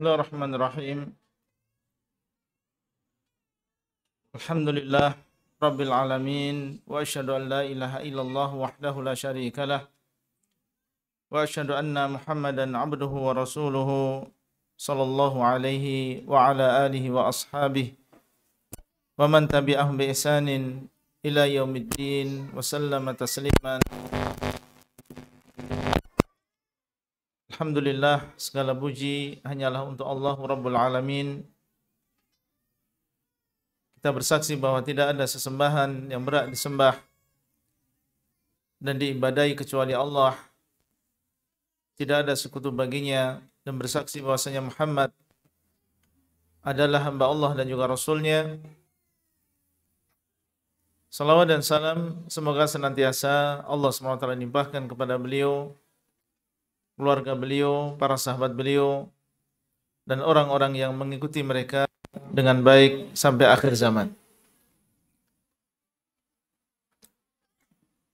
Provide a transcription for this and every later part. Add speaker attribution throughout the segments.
Speaker 1: Bismillahirrahmanirrahim. Alhamdulillah Rabbil alamin. Wa asyhadu an la ilaha illallah wahdahu la syarikalah. Wa asyhadu anna Muhammadan abduhu wa rasuluhu sallallahu alaihi wa ala alihi wa ashabihi wa man tabi'ahum bi ihsanin ila yaumiddin wa sallama tasliman. Alhamdulillah, segala puji hanyalah untuk Allah Rabbul alamin. Kita bersaksi bahwa tidak ada sesembahan yang berhak disembah dan diibadahi kecuali Allah. Tidak ada sekutu baginya, dan bersaksi bahwasanya Muhammad adalah hamba Allah dan juga Rasulnya. Salawat dan salam semoga senantiasa Allah SWT limpahkan kepada beliau, keluarga beliau, para sahabat beliau, dan orang-orang yang mengikuti mereka dengan baik sampai akhir zaman.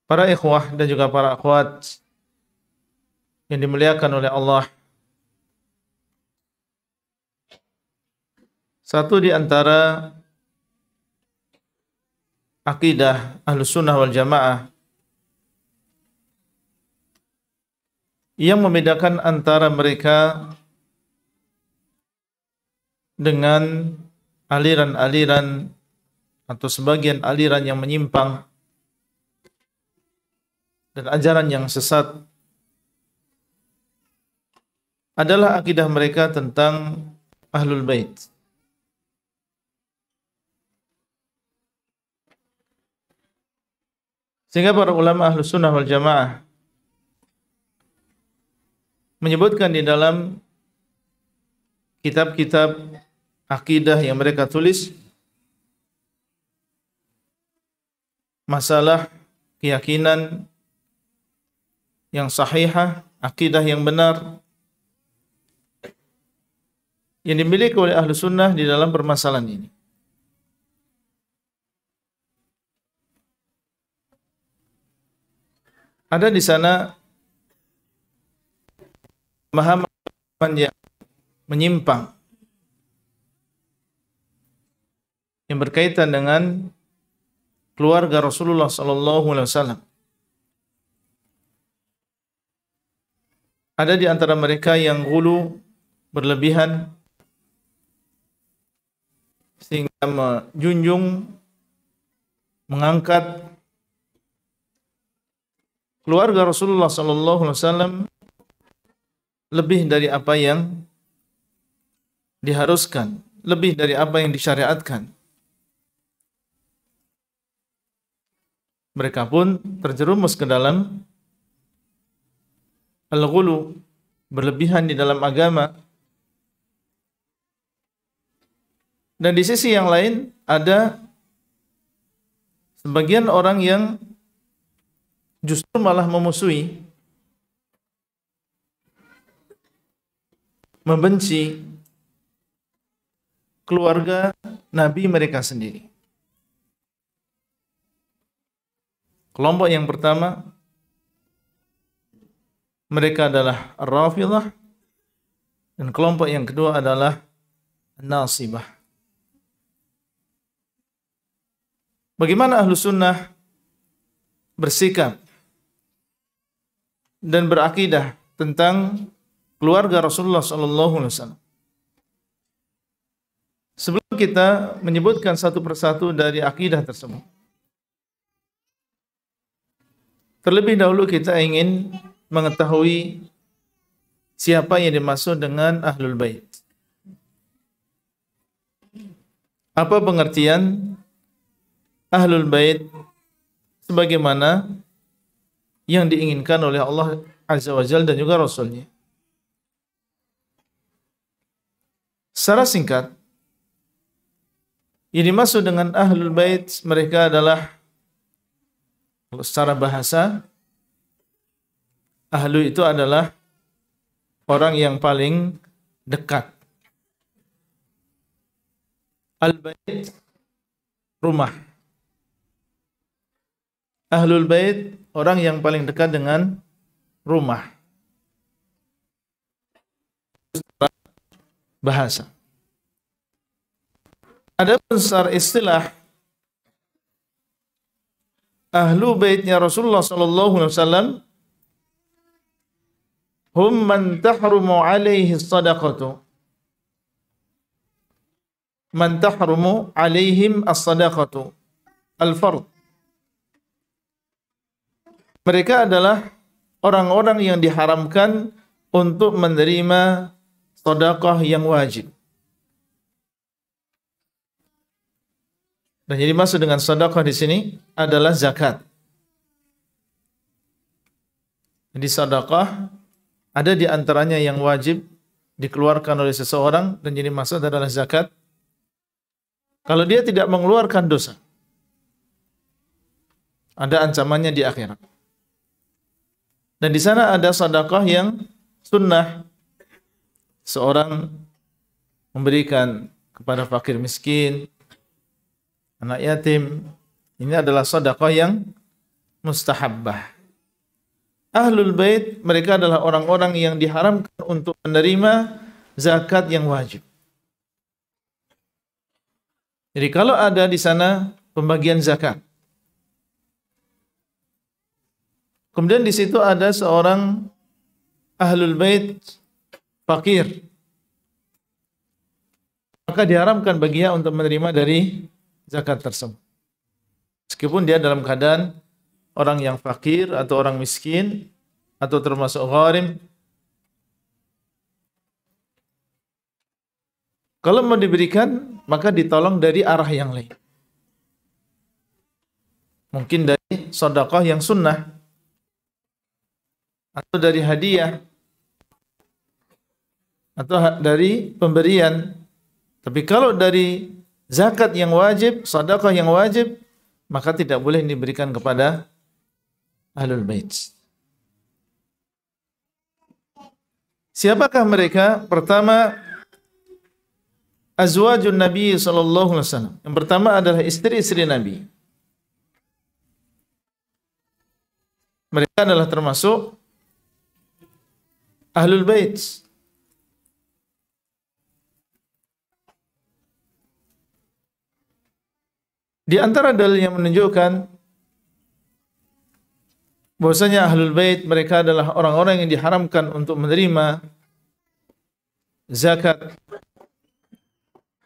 Speaker 1: Para ikhwah dan juga para akhwat yang dimuliakan oleh Allah, satu di antara akidah Ahlussunnah wal Jamaah yang membedakan antara mereka dengan aliran-aliran atau sebagian aliran yang menyimpang dan ajaran yang sesat adalah akidah mereka tentang Ahlul Bait. Sehingga para ulama Ahlussunnah wal Jamaah menyebutkan di dalam kitab-kitab akidah yang mereka tulis masalah keyakinan yang sahihah, akidah yang benar yang dimiliki oleh ahlu sunnah di dalam permasalahan ini. Ada di sana pemahaman yang menyimpang yang berkaitan dengan keluarga Rasulullah SAW. Ada di antara mereka yang ghulu, berlebihan, sehingga menjunjung, mengangkat keluarga Rasulullah SAW lebih dari apa yang diharuskan, lebih dari apa yang disyariatkan. Mereka pun terjerumus ke dalam al-ghulu, berlebihan di dalam agama. Dan di sisi yang lain ada sebagian orang yang justru malah memusuhi, membenci keluarga Nabi mereka sendiri. Kelompok yang pertama, mereka adalah Ar-Rafidhah, dan kelompok yang kedua adalah An-Nasibah. Bagaimana Ahlus Sunnah bersikap dan berakidah tentang keluarga Rasulullah SAW? Sebelum kita menyebutkan satu persatu dari akidah tersebut, terlebih dahulu kita ingin mengetahui siapa yang dimaksud dengan Ahlul Bait. Apa pengertian Ahlul Bait sebagaimana yang diinginkan oleh Allah Azza wa Jalla dan juga Rasulnya? Secara singkat, yang dimaksud dengan Ahlul Bait, mereka adalah, kalau secara bahasa, ahlu itu adalah orang yang paling dekat. Al-Bait, rumah. Ahlul Bait, orang yang paling dekat dengan rumah. bahasa. Adapun secara istilah ahlu baitnya Rasulullah sallallahu alaihi wasallam hum man tahrumu alaihi sadaqatu, man tahrumu alaihim as-sadaqatu al-fard. Mereka adalah orang-orang yang diharamkan untuk menerima sedekah yang wajib. Dan jadi maksud dengan sedekah di sini adalah zakat. Jadi sedekah ada di antaranya yang wajib dikeluarkan oleh seseorang, dan jadi maksud adalah zakat. Kalau dia tidak mengeluarkan, dosa. Ada ancamannya di akhirat. Dan di sana ada sedekah yang sunnah. Seorang memberikan kepada fakir miskin, anak yatim. Ini adalah sedekah yang mustahabbah. Ahlul bait, mereka adalah orang-orang yang diharamkan untuk menerima zakat yang wajib. Jadi kalau ada di sana pembagian zakat, kemudian di situ ada seorang ahlul bait fakir, maka diharamkan bagi dia untuk menerima dari zakat tersebut. Meskipun dia dalam keadaan orang yang fakir atau orang miskin atau termasuk gharim. Kalau mau diberikan, maka ditolong dari arah yang lain. Mungkin dari sedekah yang sunnah, atau dari hadiah, atau dari pemberian. Tapi kalau dari zakat yang wajib, sedekah yang wajib, maka tidak boleh diberikan kepada ahlul bait. Siapakah mereka? Pertama, azwajun Nabi sallallahu alaihi wasallam. Yang pertama adalah istri-istri Nabi. Mereka adalah termasuk ahlul bait. Di antara dalil yang menunjukkan bahwasanya ahlul bait mereka adalah orang-orang yang diharamkan untuk menerima zakat,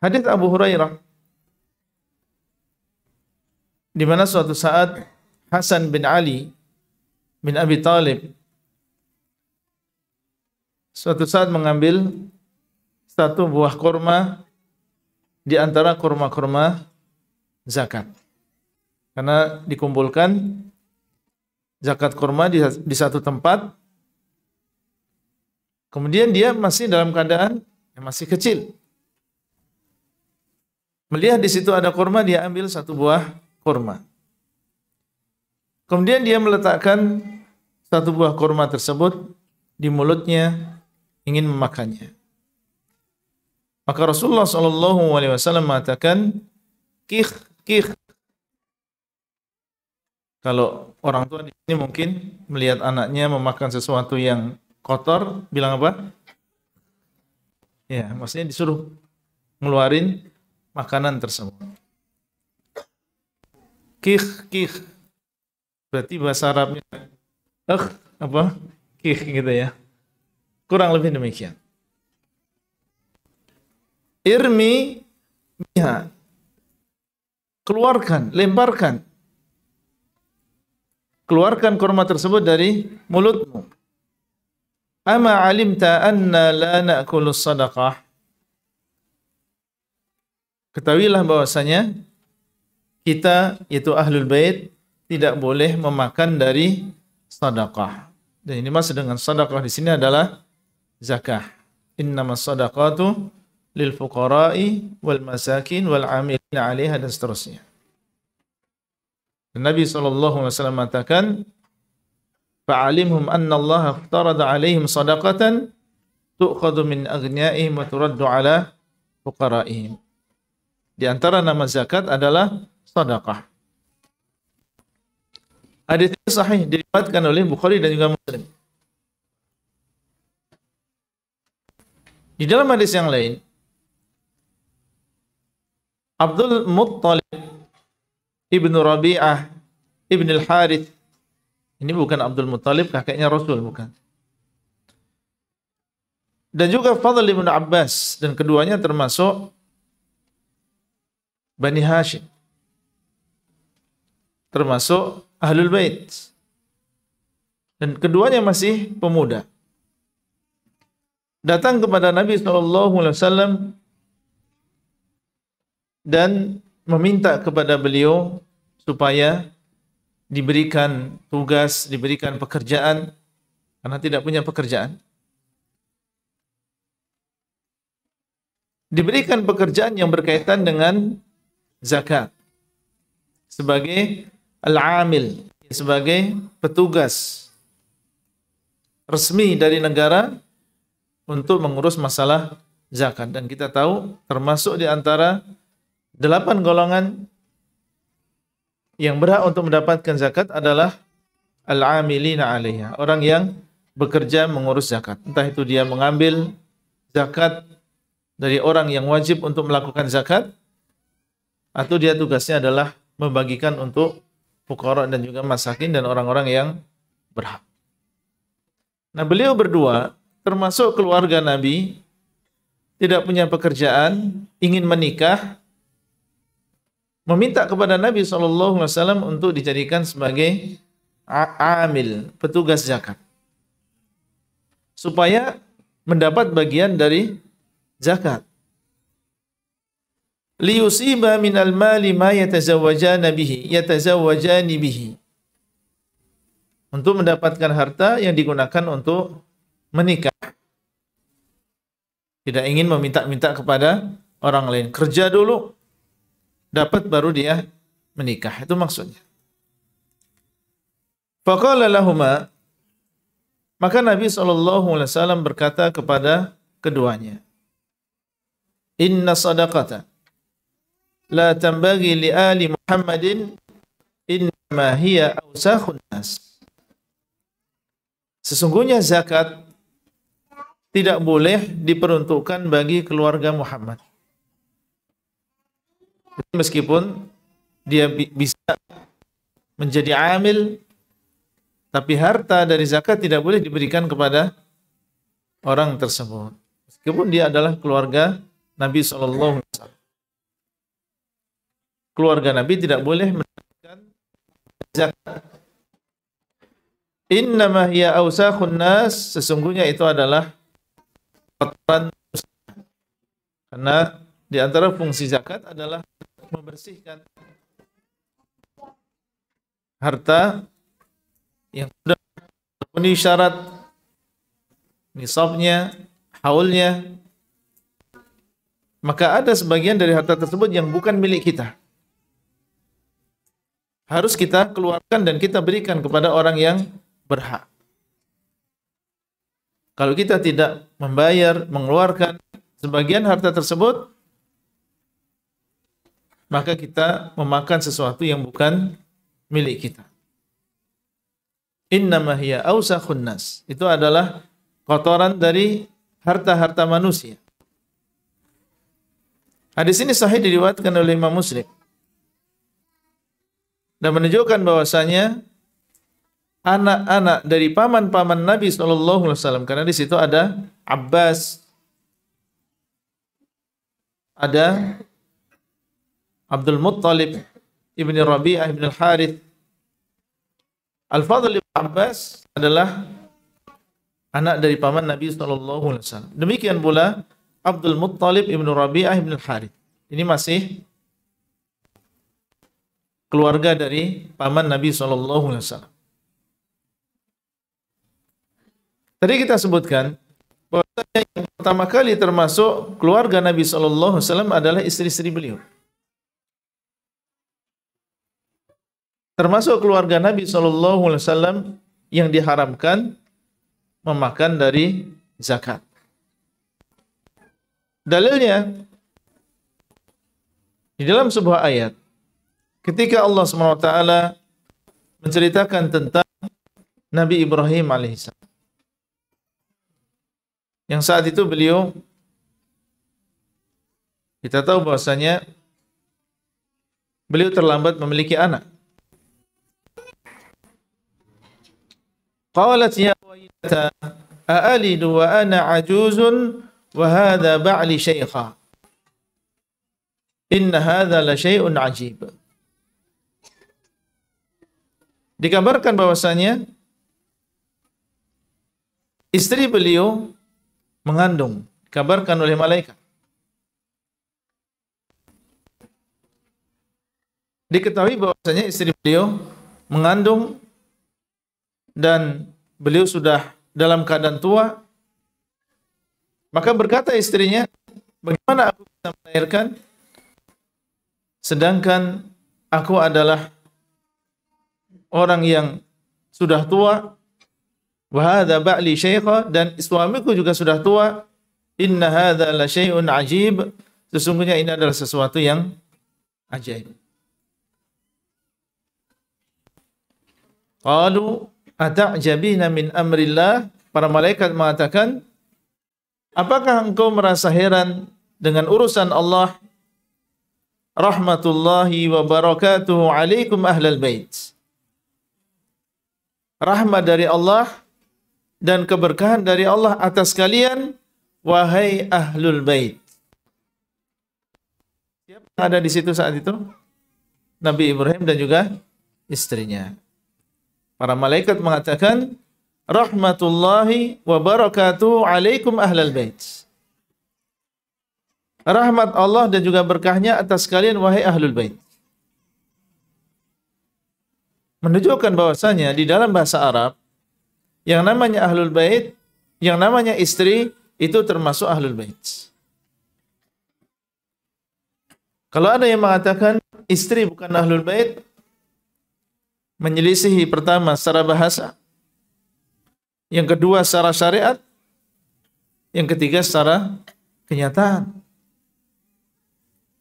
Speaker 1: hadis Abu Hurairah, di mana suatu saat Hasan bin Ali bin Abi Thalib suatu saat mengambil satu buah kurma di antara kurma-kurma zakat, karena dikumpulkan zakat kurma di satu tempat. Kemudian dia masih dalam keadaan yang masih kecil. Melihat di situ ada kurma, dia ambil satu buah kurma. Kemudian dia meletakkan satu buah kurma tersebut di mulutnya, ingin memakannya. Maka Rasulullah SAW mengatakan, kih, kih. Kalau orang tua di sini mungkin melihat anaknya memakan sesuatu yang kotor, bilang apa? Ya, maksudnya disuruh ngeluarin makanan tersebut. Kih, kih. Berarti bahasa Arabnya apa? Kih gitu ya. Kurang lebih demikian. Irmi biha. Keluarkan, lemparkan. Keluarkan kurma tersebut dari mulutmu. Ama alimta anna la na'kulus sadaqah. Ketahuilah bahwasanya kita, yaitu ahlul bait, tidak boleh memakan dari sedekah. Dan ini maksud dengan sedekah di sini adalah zakah. Innamas sadaqatu lil fuqara'i wal masakin wal 'amilina 'alaiha, dan seterusnya. Dan Nabi SAW mengatakan, fa'alimhum anna Allah aftarada 'alaihim sadaqatan tu'khadhu min aghnia'ihim wa turaddu 'ala fuqara'ihim. Di antara nama zakat adalah sedekah. Hadis ini sahih, diriwayatkan oleh Bukhari dan juga Muslim. Di dalam hadis yang lain, Abdul Muttalib ibnu Rabi'ah ibn al-Harith, ini bukan Abdul Muttalib kakeknya Rasul, bukan. Dan juga Fadl ibn Abbas, dan keduanya termasuk Bani Hashim, termasuk Ahlul Bait, dan keduanya masih pemuda. Datang kepada Nabi SAW dan meminta kepada beliau supaya diberikan tugas, diberikan pekerjaan, karena tidak punya pekerjaan. Diberikan pekerjaan yang berkaitan dengan zakat sebagai al-amil, sebagai petugas resmi dari negara untuk mengurus masalah zakat. Dan kita tahu termasuk di antara 8 golongan yang berhak untuk mendapatkan zakat adalah al-amilina 'alaiha, orang yang bekerja mengurus zakat. Entah itu dia mengambil zakat dari orang yang wajib untuk melakukan zakat, atau dia tugasnya adalah membagikan untuk fuqara dan juga masakin dan orang-orang yang berhak. Nah, beliau berdua termasuk keluarga Nabi, tidak punya pekerjaan, ingin menikah, meminta kepada Nabi SAW untuk dijadikan sebagai amil, petugas zakat, supaya mendapat bagian dari zakat. Liyusiba minal mali ma yatazawwajani bihi, untuk mendapatkan harta yang digunakan untuk menikah. Tidak ingin meminta-minta kepada orang lain, kerja dulu, dapat baru dia menikah. Itu maksudnya. Faqala lahuma, maka Nabi SAW berkata kepada keduanya, inna sadaqata la tambagi li ali Muhammadin innama hiya awsakhun nas. Sesungguhnya zakat tidak boleh diperuntukkan bagi keluarga Muhammad. Meskipun dia bisa menjadi amil, tapi harta dari zakat tidak boleh diberikan kepada orang tersebut, meskipun dia adalah keluarga Nabi SAW. Keluarga Nabi tidak boleh mendapatkan zakat. Innama hiya awsakhun nas, sesungguhnya itu adalah kotoran, karena di antara fungsi zakat adalah membersihkan harta yang sudah memenuhi syarat nisabnya, haulnya. Maka ada sebagian dari harta tersebut yang bukan milik kita, harus kita keluarkan dan kita berikan kepada orang yang berhak. Kalau kita tidak membayar, mengeluarkan sebagian harta tersebut, maka kita memakan sesuatu yang bukan milik kita. Innama hiya awsakhun nas, itu adalah kotoran dari harta-harta manusia. Hadis ini sahih, diriwayatkan oleh Imam Muslim, dan menunjukkan bahwasanya anak-anak dari paman-paman Nabi SAW, karena di situ ada Abbas, ada Abdul Muttalib ibn Rabi'ah ibn al-Harith. Al-Fadl ibn Abbas adalah anak dari paman Nabi SAW. Demikian pula Abdul Muttalib ibn Rabi'ah ibn al-Harith. Ini masih keluarga dari paman Nabi SAW. Tadi kita sebutkan bahwa yang pertama kali termasuk keluarga Nabi SAW adalah istri-istri beliau. Termasuk keluarga Nabi SAW yang diharamkan memakan dari zakat. Dalilnya di dalam sebuah ayat, ketika Allah SWT menceritakan tentang Nabi Ibrahim alaihissalam, yang saat itu beliau Kita tahu bahwasanya beliau terlambat memiliki anak. Qalat ya waylata a'alidu wa ana ajuzun wa hadha ba'li syaikha. Inna hadha la syai'un ajib. Dikabarkan bahwasanya istri beliau mengandung, dikabarkan oleh malaikat. Diketahui bahwasanya istri beliau mengandung dan beliau sudah dalam keadaan tua. Maka berkata istrinya, bagaimana aku bisa melahirkan sedangkan aku adalah orang yang sudah tua, wa hadza ba'li syaikha, dan suamiku juga sudah tua. Inna hadza la syai'un ajib, sesungguhnya ini adalah sesuatu yang ajaib. Qalu ata'jabina min amrillah, para malaikat mengatakan, apakah engkau merasa heran dengan urusan Allah? Rahmatullahi wa barakatuhu alaikum ahlal bait. Rahmat dari Allah dan keberkahan dari Allah atas kalian, wahai ahlul bait. Siapa yang ada di situ saat itu? Nabi Ibrahim dan juga istrinya. Para malaikat mengatakan, rahmatullahi wa barakatuhu alaikum ahlal bait. Rahmat Allah dan juga berkahnya atas kalian, wahai ahlul bait. Menunjukkan bahwasanya di dalam bahasa Arab, yang namanya ahlul bait, yang namanya istri, itu termasuk ahlul bait. Kalau ada yang mengatakan istri bukan ahlul bait, menyelisihi pertama secara bahasa, yang kedua secara syariat, yang ketiga secara kenyataan.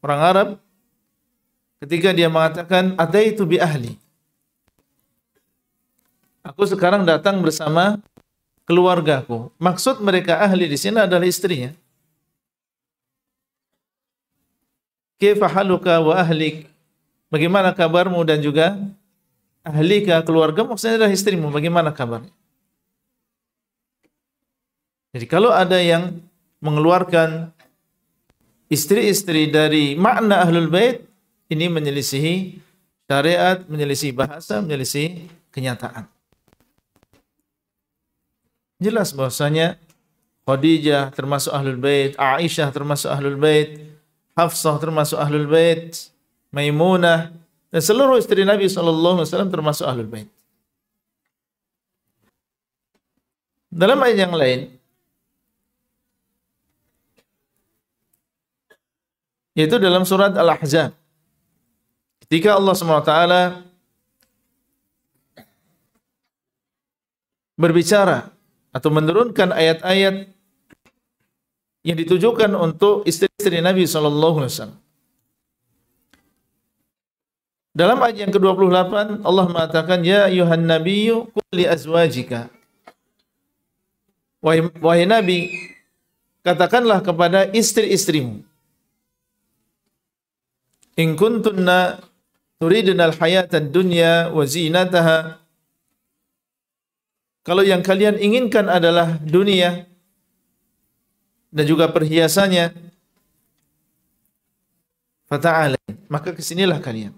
Speaker 1: Orang Arab ketika dia mengatakan ataitu bi ahli, aku sekarang datang bersama keluargaku, maksud mereka ahli di sini adalah istrinya. Kaifa haluka wa ahlik, bagaimana kabarmu dan juga ahlika, keluarga, maksudnya adalah istrimu, bagaimana kabarnya? Jadi kalau ada yang mengeluarkan istri-istri dari makna ahlul bait, ini menyelisihi syariat, menyelisihi bahasa, menyelisihi kenyataan. Jelas bahwasanya Khadijah termasuk ahlul bait, Aisyah termasuk ahlul bait, Hafsah termasuk ahlul bait, Maimunah, dan seluruh istri Nabi SAW termasuk ahlul bait. Dalam ayat yang lain, yaitu dalam surat Al-Ahzab, ketika Allah SWT berbicara atau menurunkan ayat-ayat yang ditujukan untuk istri-istri Nabi SAW. Dalam ayat yang ke-28 Allah mengatakan, ya ayuhan nabiyyu qul li azwajika, wahai Nabi, katakanlah kepada istri-istrimu, in kuntunna turidna al-hayatad dunya wa zinataha, kalau yang kalian inginkan adalah dunia dan juga perhiasannya, fata'alain, maka kesinilah kalian.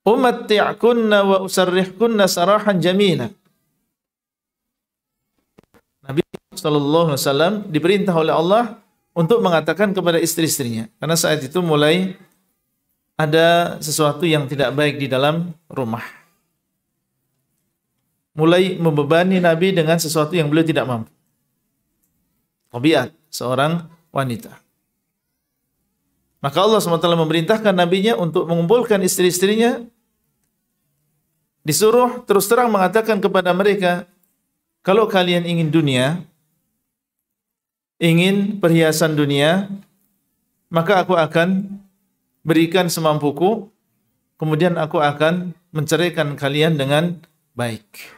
Speaker 1: Umatti'kunna wa usarrihkunna sarahan jamila. Nabi SAW diperintah oleh Allah untuk mengatakan kepada istri-istrinya, karena saat itu mulai ada sesuatu yang tidak baik di dalam rumah. Mulai membebani Nabi dengan sesuatu yang beliau tidak mampu. Tabiat seorang wanita. Maka Allah SWT memerintahkan Nabi-Nya untuk mengumpulkan istri-istrinya, disuruh terus terang mengatakan kepada mereka, kalau kalian ingin dunia, ingin perhiasan dunia, maka aku akan berikan semampuku, kemudian aku akan menceraikan kalian dengan baik.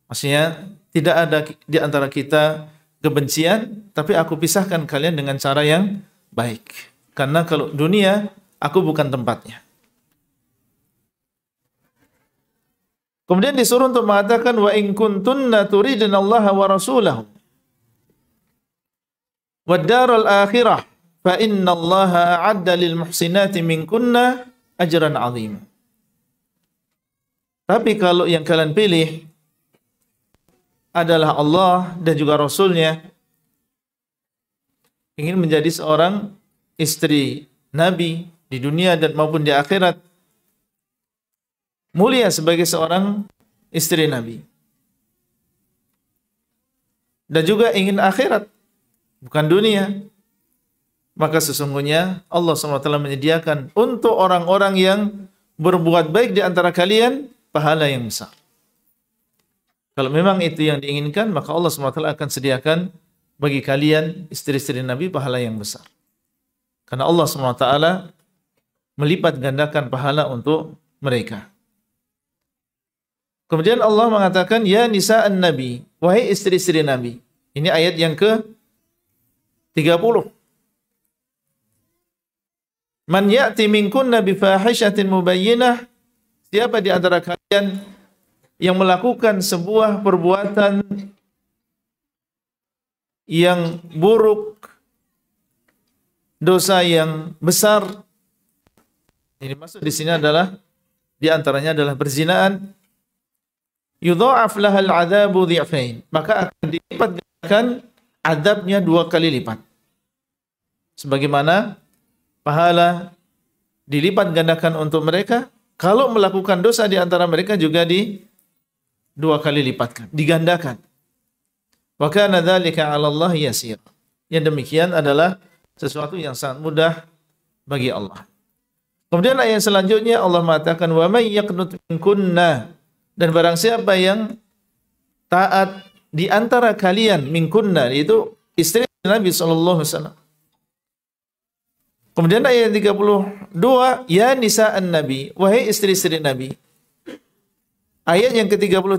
Speaker 1: Maksudnya tidak ada di antara kita kebencian, tapi aku pisahkan kalian dengan cara yang baik. Karena kalau dunia, aku bukan tempatnya. Kemudian disuruh untuk mengatakan wa in kuntunna turidnallaha wa rasulahu wad daral akhirah fa innallaha a'adda lil muhsinati minkunna ajran 'azim. Tapi kalau yang kalian pilih adalah Allah dan juga Rasulnya, ingin menjadi seorang istri Nabi di dunia dan maupun di akhirat, mulia sebagai seorang istri Nabi, dan juga ingin akhirat, bukan dunia, maka sesungguhnya Allah SWT menyediakan untuk orang-orang yang berbuat baik di antara kalian pahala yang besar. Kalau memang itu yang diinginkan, maka Allah SWT akan sediakan bagi kalian istri-istri Nabi pahala yang besar. Karena Allah SWT melipat gandakan pahala untuk mereka. Kemudian Allah mengatakan, ya nisa'an Nabi, wahai istri-istri Nabi. Ini ayat yang ke-30. Man ya'ti minkunna bifahishatin mubayyinah, siapa di antara kalian yang melakukan sebuah perbuatan yang buruk, dosa yang besar. Ini maksud di sini adalah di antaranya adalah perzinaan. Yudha'af lahal 'adzabu dhi'fain, maka akan dilipat gandakan azabnya 2 kali lipat. Sebagaimana pahala dilipat gandakan untuk mereka, kalau melakukan dosa di antara mereka juga 2 kali lipatkan, digandakan. Wa kana dzalika 'ala Allah yasir. Yang demikian adalah sesuatu yang sangat mudah bagi Allah. Kemudian ayat selanjutnya Allah mengatakan wa may yaqnut minkunna, dan barang siapa yang taat di antara kalian, minkunna itu istri Nabi sallallahu alaihi wasallam. Kemudian ayat 32, ya nisa'an Nabi, wahai istri-istri Nabi. Ayat yang ke-33,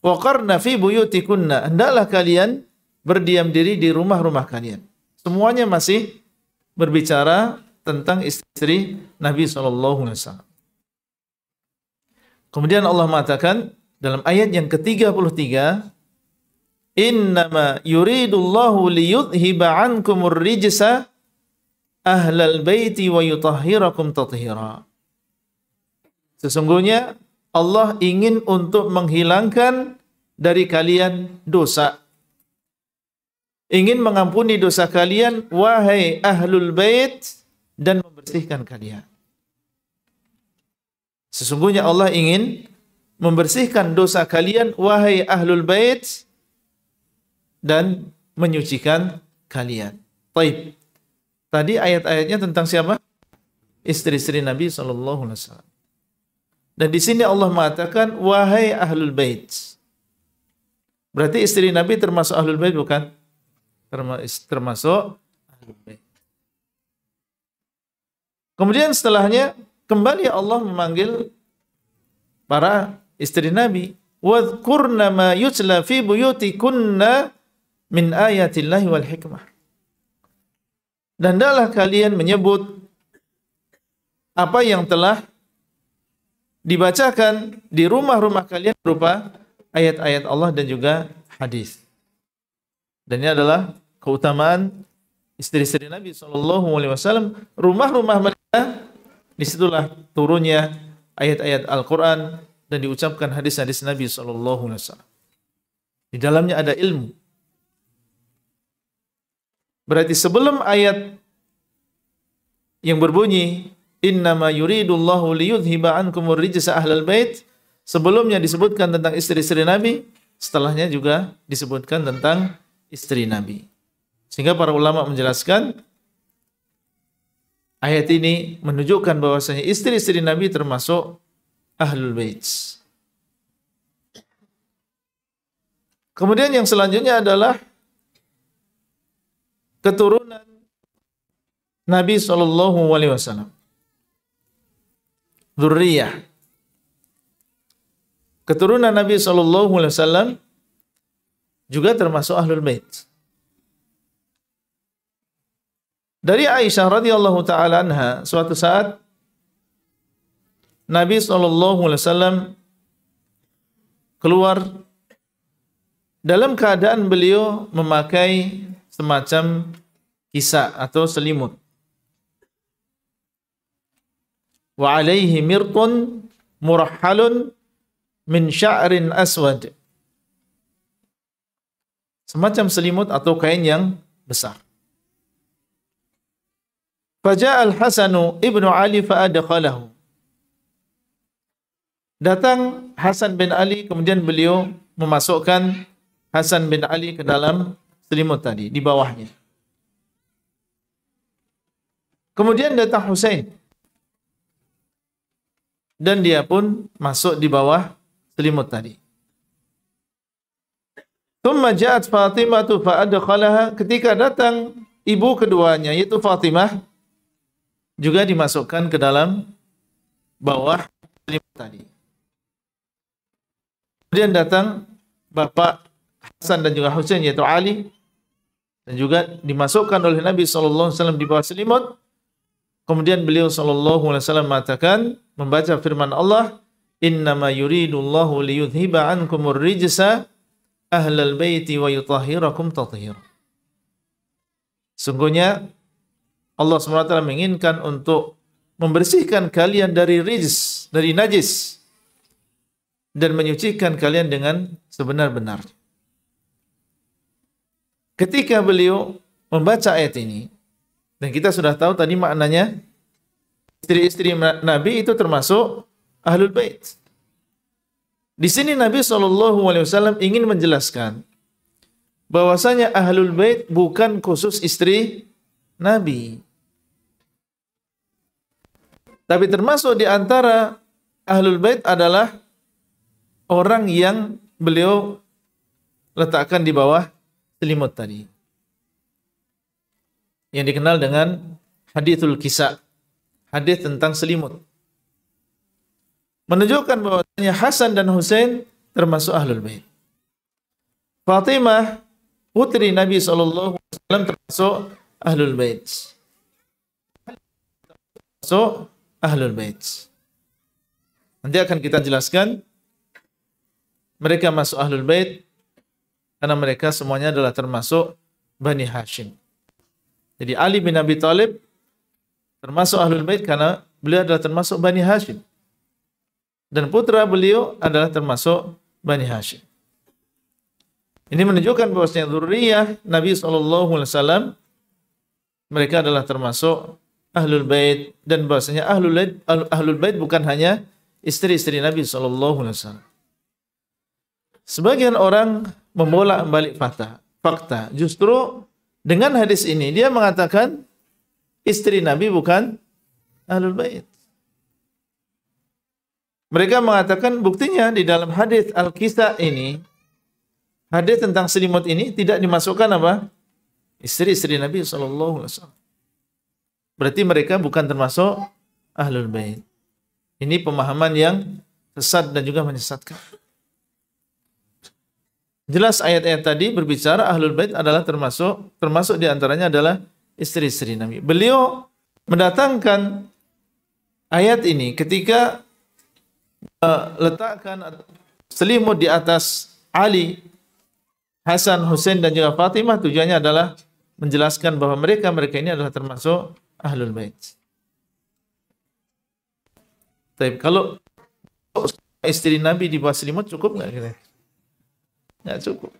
Speaker 1: waqarna fi buyutikunna, hendaklah kalian berdiam diri di rumah-rumah kalian. Semuanya masih berbicara tentang istri Nabi SAW. Kemudian Allah mengatakan dalam ayat yang ke-33, innama yuridullahu liyudhiba ankumur rijsa ahlal baiti wa yutahhirakum tathira. Sesungguhnya Allah ingin untuk menghilangkan dari kalian dosa. Ingin mengampuni dosa kalian, wahai ahlul bait, dan membersihkan kalian. Sesungguhnya Allah ingin membersihkan dosa kalian, wahai ahlul bait, dan menyucikan kalian. Baik. Tadi ayat-ayatnya tentang siapa? Istri-istri Nabi SAW. Dan di sini Allah mengatakan wahai ahlul bait. Berarti istri Nabi termasuk ahlul bait bukan? Termasuk ahlul bait. Kemudian setelahnya kembali Allah memanggil para istri Nabi, wadhkurna ma yutla fi buyutikunna min ayatillahi wal hikmah. Dan hendaklah kalian menyebut apa yang telah dibacakan di rumah-rumah kalian berupa ayat-ayat Allah dan juga hadis. Dan ini adalah keutamaan istri-istri Nabi SAW. Rumah-rumah mereka, disitulah turunnya ayat-ayat Al-Quran dan diucapkan hadis-hadis Nabi SAW. Di dalamnya ada ilmu. Berarti sebelum ayat yang berbunyi innama yuridullahu liyudhiba ankumur rijsa ahlal bait, sebelumnya disebutkan tentang istri-istri Nabi, setelahnya juga disebutkan tentang istri Nabi. Sehingga para ulama menjelaskan ayat ini menunjukkan bahwasanya istri-istri Nabi termasuk ahlul bait. Kemudian yang selanjutnya adalah keturunan Nabi SAW. Dzurriyyah. Keturunan Nabi SAW juga termasuk ahlul bait. Dari Aisyah radhiyallahu taala anha, suatu saat Nabi SAW keluar dalam keadaan beliau memakai semacam kisah atau selimut. Wa alaihi mirtun murahhalun min sya'rin aswad. Semacam selimut atau kain yang besar. Faja'a al-Hasanu ibnu Ali fa'adkhalahu. Datang Hasan bin Ali, kemudian beliau memasukkan Hasan bin Ali ke dalam selimut tadi, di bawahnya. Kemudian datang Husain, dan dia pun masuk di bawah selimut tadi. Thumma ja'at Fatimah fa'adkhalaha. Ketika datang ibu keduanya, yaitu Fatimah, juga dimasukkan ke dalam bawah selimut tadi. Kemudian datang bapak Hasan dan juga Husain, yaitu Ali, dan juga dimasukkan oleh Nabi SAW di bawah selimut. Kemudian beliau SAW mengatakan, membaca firman Allah, innama yuridullahu liyudhiba ankumur rijsa ahlal baiti wa yutahhirakum tathhira. Sungguhnya Allah SWT menginginkan untuk membersihkan kalian dari rijs, dari najis, dan menyucikan kalian dengan sebenar-benar. Ketika beliau membaca ayat ini, dan kita sudah tahu tadi maknanya, istri-istri Nabi itu termasuk ahlul bait. Di sini Nabi SAW ingin menjelaskan bahwasanya ahlul bait bukan khusus istri Nabi, tapi termasuk di antara ahlul bait adalah orang yang beliau letakkan di bawah selimut tadi, yang dikenal dengan hadithul kisah, hadith tentang selimut, menunjukkan bahwasanya Hasan dan Husain termasuk ahlul bait. Fatimah putri Nabi SAW termasuk ahlul bait. Termasuk ahlul bait. Nanti akan kita jelaskan mereka masuk ahlul bait karena mereka semuanya adalah termasuk Bani Hashim. Jadi Ali bin Abi Thalib termasuk ahlul bait karena beliau adalah termasuk Bani Hashim. Dan putra beliau adalah termasuk Bani Hashim. Ini menunjukkan bahwasanya dzurriyyah Nabi SAW mereka adalah termasuk ahlul bait, dan bahwasanya ahlul bait bukan hanya istri-istri Nabi SAW. Sebagian orang membolak-balik fakta. Justru dengan hadis ini dia mengatakan istri Nabi bukan ahlul bait. Mereka mengatakan buktinya di dalam hadis Al-Kisah ini, hadis tentang selimut ini tidak dimasukkan apa? Istri-istri Nabi SAW. Berarti mereka bukan termasuk ahlul bait. Ini pemahaman yang sesat dan juga menyesatkan. Jelas ayat-ayat tadi berbicara ahlul bait adalah termasuk di antaranya adalah istri-istri Nabi. Beliau mendatangkan ayat ini ketika letakkan selimut di atas Ali, Hasan, Husain dan juga Fatimah, tujuannya adalah menjelaskan bahwa mereka ini adalah termasuk ahlul bait. Tapi kalau istri Nabi di bawah selimut cukup nggak kira? Nggak cukup.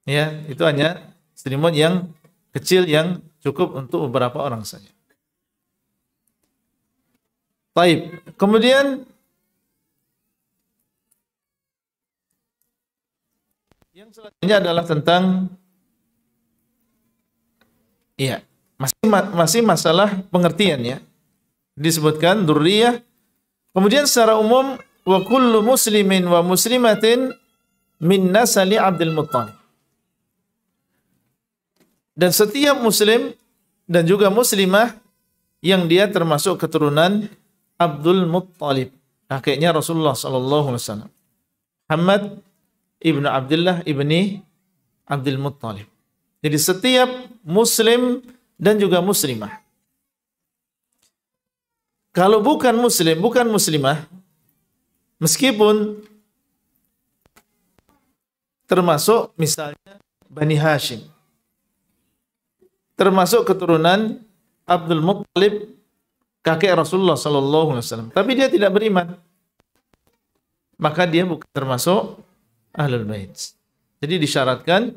Speaker 1: Ya, itu hanya selimut yang kecil yang cukup untuk beberapa orang saja. Baik, kemudian yang selanjutnya adalah tentang masih masalah pengertian ya. Disebutkan dzurriyyah. Kemudian secara umum wa kullu muslimin wa muslimatin min nasali Abdul Muttalib. Dan setiap muslim dan juga muslimah yang dia termasuk keturunan Abdul Muttalib, kakeknya Rasulullah sallallahu alaihi wasallam. Muhammad ibnu Abdullah ibni Abdul Muttalib. Jadi setiap muslim dan juga muslimah, kalau bukan muslim, bukan muslimah, meskipun termasuk misalnya Bani Hashim, termasuk keturunan Abdul Muttalib, kakek Rasulullah sallallahu alaihi wasallam, tapi dia tidak beriman, maka dia bukan termasuk Ahlul Bait. Jadi disyaratkan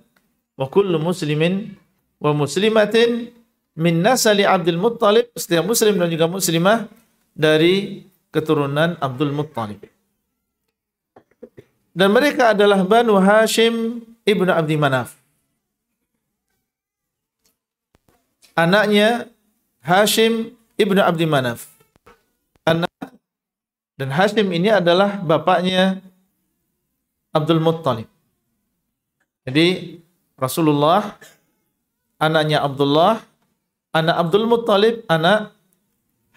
Speaker 1: wa kullu muslimin wa muslimatin min nasali Abdul Muttalib, setiap muslim dan juga muslimah dari keturunan Abdul Muttalib. Dan mereka adalah Banu Hashim ibnu Abdi Manaf. Anaknya Hashim ibnu Abdi Manaf. Dan Hashim ini adalah bapaknya Abdul Muttalib. Jadi Rasulullah, anaknya Abdullah, anak Abdul Muttalib, anak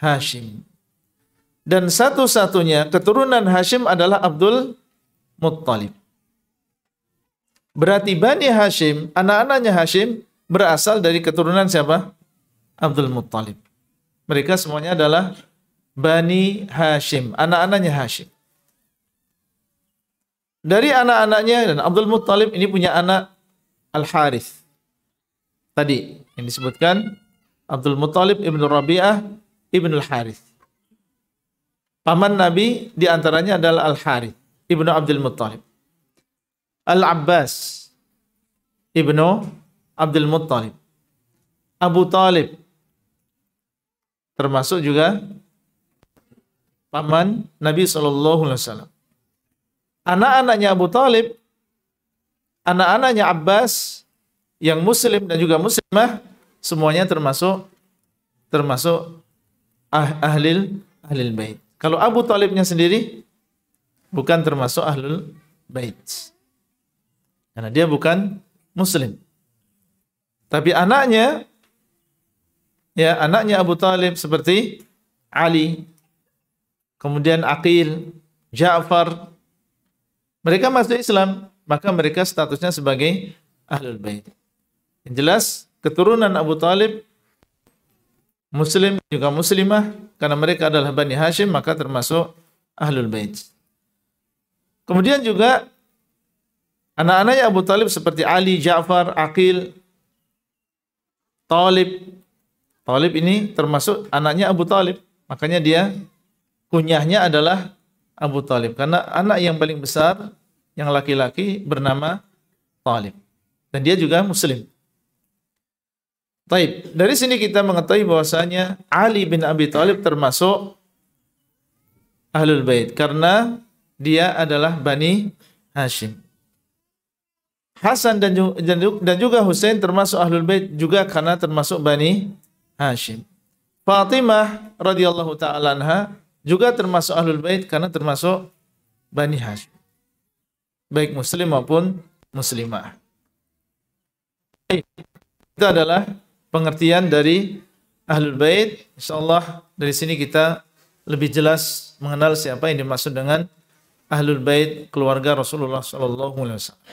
Speaker 1: Hashim. Dan satu-satunya keturunan Hashim adalah Abdul Muttalib. Berarti Bani Hashim, anak-anaknya Hashim berasal dari keturunan siapa? Abdul Muttalib. Mereka semuanya adalah Bani Hashim, anak-anaknya Hashim. Dari anak-anaknya, dan Abdul Muttalib ini punya anak Al-Harith. Tadi yang disebutkan Abdul Muttalib ibnu Rabi'ah ibnu Al-Harith. Paman Nabi diantaranya adalah Al-Harith ibnu Abdul Muttalib. Al-Abbas ibnu Abdul Muttalib. Abu Talib termasuk juga paman Nabi SAW. Anak-anaknya Abu Talib, anak-anaknya Abbas yang muslim dan juga muslimah, semuanya termasuk ahlil bait. Kalau Abu Talibnya sendiri bukan termasuk ahlul bait, karena dia bukan muslim. Tapi anaknya Abu Talib seperti Ali, kemudian Aqil, Ja'far, mereka masuk Islam, maka mereka statusnya sebagai ahlul bait. Yang jelas keturunan Abu Talib muslim juga muslimah, karena mereka adalah Bani Hashim, maka termasuk ahlul bait. Kemudian juga anak-anaknya Abu Talib seperti Ali, Ja'far, Aqil, Talib. Talib ini termasuk anaknya Abu Talib, makanya dia kunyahnya adalah Abu Talib, karena anak yang paling besar yang laki-laki bernama Talib, dan dia juga muslim. Taib. Dari sini kita mengetahui bahwasanya Ali bin Abi Thalib termasuk ahlul bait karena dia adalah Bani Hashim. Hasan dan juga Husain termasuk ahlul bait juga karena termasuk Bani Hashim. Fatimah radhiyallahu taala anha juga termasuk ahlul bait karena termasuk Bani Hashim, baik muslim maupun muslimah. Itu adalah pengertian dari ahlul bait. Insyaallah dari sini kita lebih jelas mengenal siapa yang dimaksud dengan ahlul bait keluarga Rasulullah sallallahu alaihi wasallam.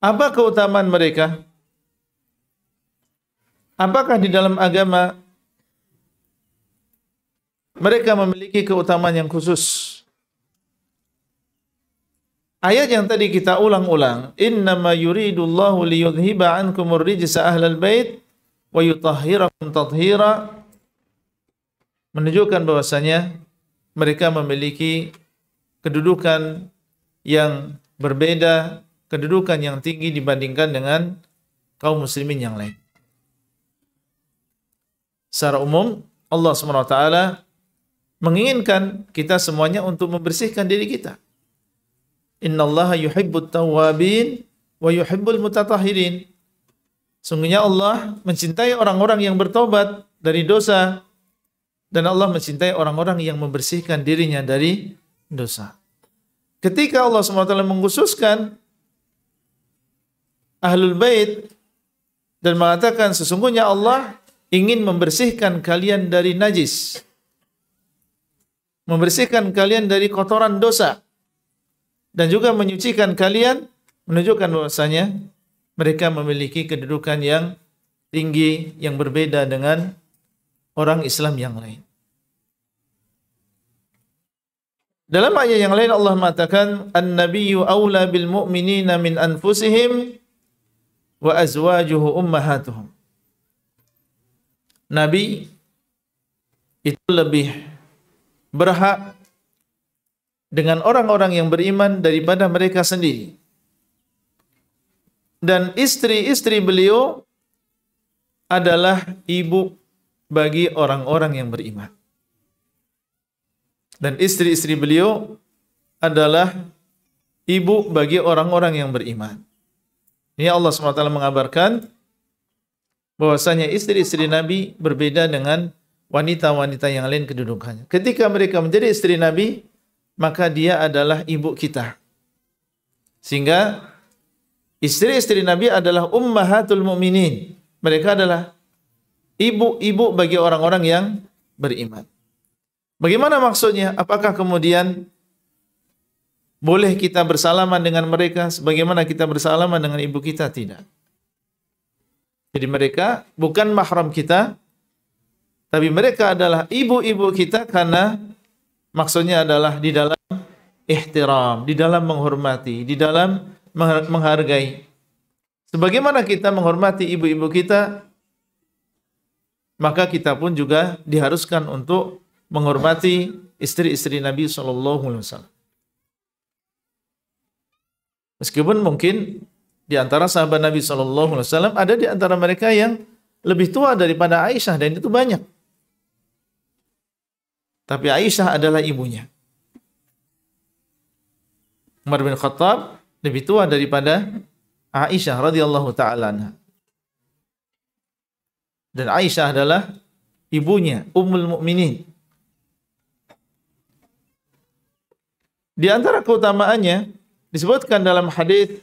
Speaker 1: Apa keutamaan mereka? Apakah di dalam agama mereka memiliki keutamaan yang khusus? Ayat yang tadi kita ulang-ulang, innama yuridullahu liyudhiba ankumur rijsa ahlal bait wa yutahhirakum tathhira, menunjukkan bahwasanya mereka memiliki kedudukan yang berbeda, kedudukan yang tinggi dibandingkan dengan kaum muslimin yang lain. Secara umum Allah SWT menginginkan kita semuanya untuk membersihkan diri kita. Innallaha yuhibbut tawwabin wa yuhibbul mutatahhirin. Sungguhnya Allah mencintai orang-orang yang bertobat dari dosa, dan Allah mencintai orang-orang yang membersihkan dirinya dari dosa. Ketika Allah SWT mengkhususkan ahlul bait dan mengatakan sesungguhnya Allah ingin membersihkan kalian dari najis, membersihkan kalian dari kotoran dosa, dan juga menyucikan kalian, menunjukkan bahwasanya mereka memiliki kedudukan yang tinggi yang berbeda dengan orang Islam yang lain. Dalam ayat yang lain Allah mengatakan an-nabiyyu aula bil mu'minina min anfusihim wa azwajuhu ummahatuhum. Nabi itu lebih berhak dengan orang-orang yang beriman daripada mereka sendiri. Dan istri-istri beliau adalah ibu bagi orang-orang yang beriman. Dan istri-istri beliau adalah ibu bagi orang-orang yang beriman. Ini Allah SWT mengabarkan bahwasanya istri-istri Nabi berbeda dengan wanita-wanita yang lain kedudukannya. Ketika mereka menjadi istri Nabi, maka dia adalah ibu kita. Sehingga istri-istri Nabi adalah ummahatul mu'minin. Mereka adalah ibu-ibu bagi orang-orang yang beriman. Bagaimana maksudnya? Apakah kemudian boleh kita bersalaman dengan mereka sebagaimana kita bersalaman dengan ibu kita? Tidak. Jadi mereka bukan mahram kita, tapi mereka adalah ibu-ibu kita karena maksudnya adalah di dalam ihtiram, di dalam menghormati, di dalam menghargai. Sebagaimana kita menghormati ibu-ibu kita, maka kita pun juga diharuskan untuk menghormati istri-istri Nabi SAW. Meskipun mungkin di antara sahabat Nabi SAW ada di antara mereka yang lebih tua daripada Aisyah, dan itu banyak. Tapi Aisyah adalah ibunya. Umar bin Khattab lebih tua daripada Aisyah radhiyallahu ta'ala anha. Dan Aisyah adalah ibunya, Ummul Mukminin. Di antara keutamaannya disebutkan dalam hadis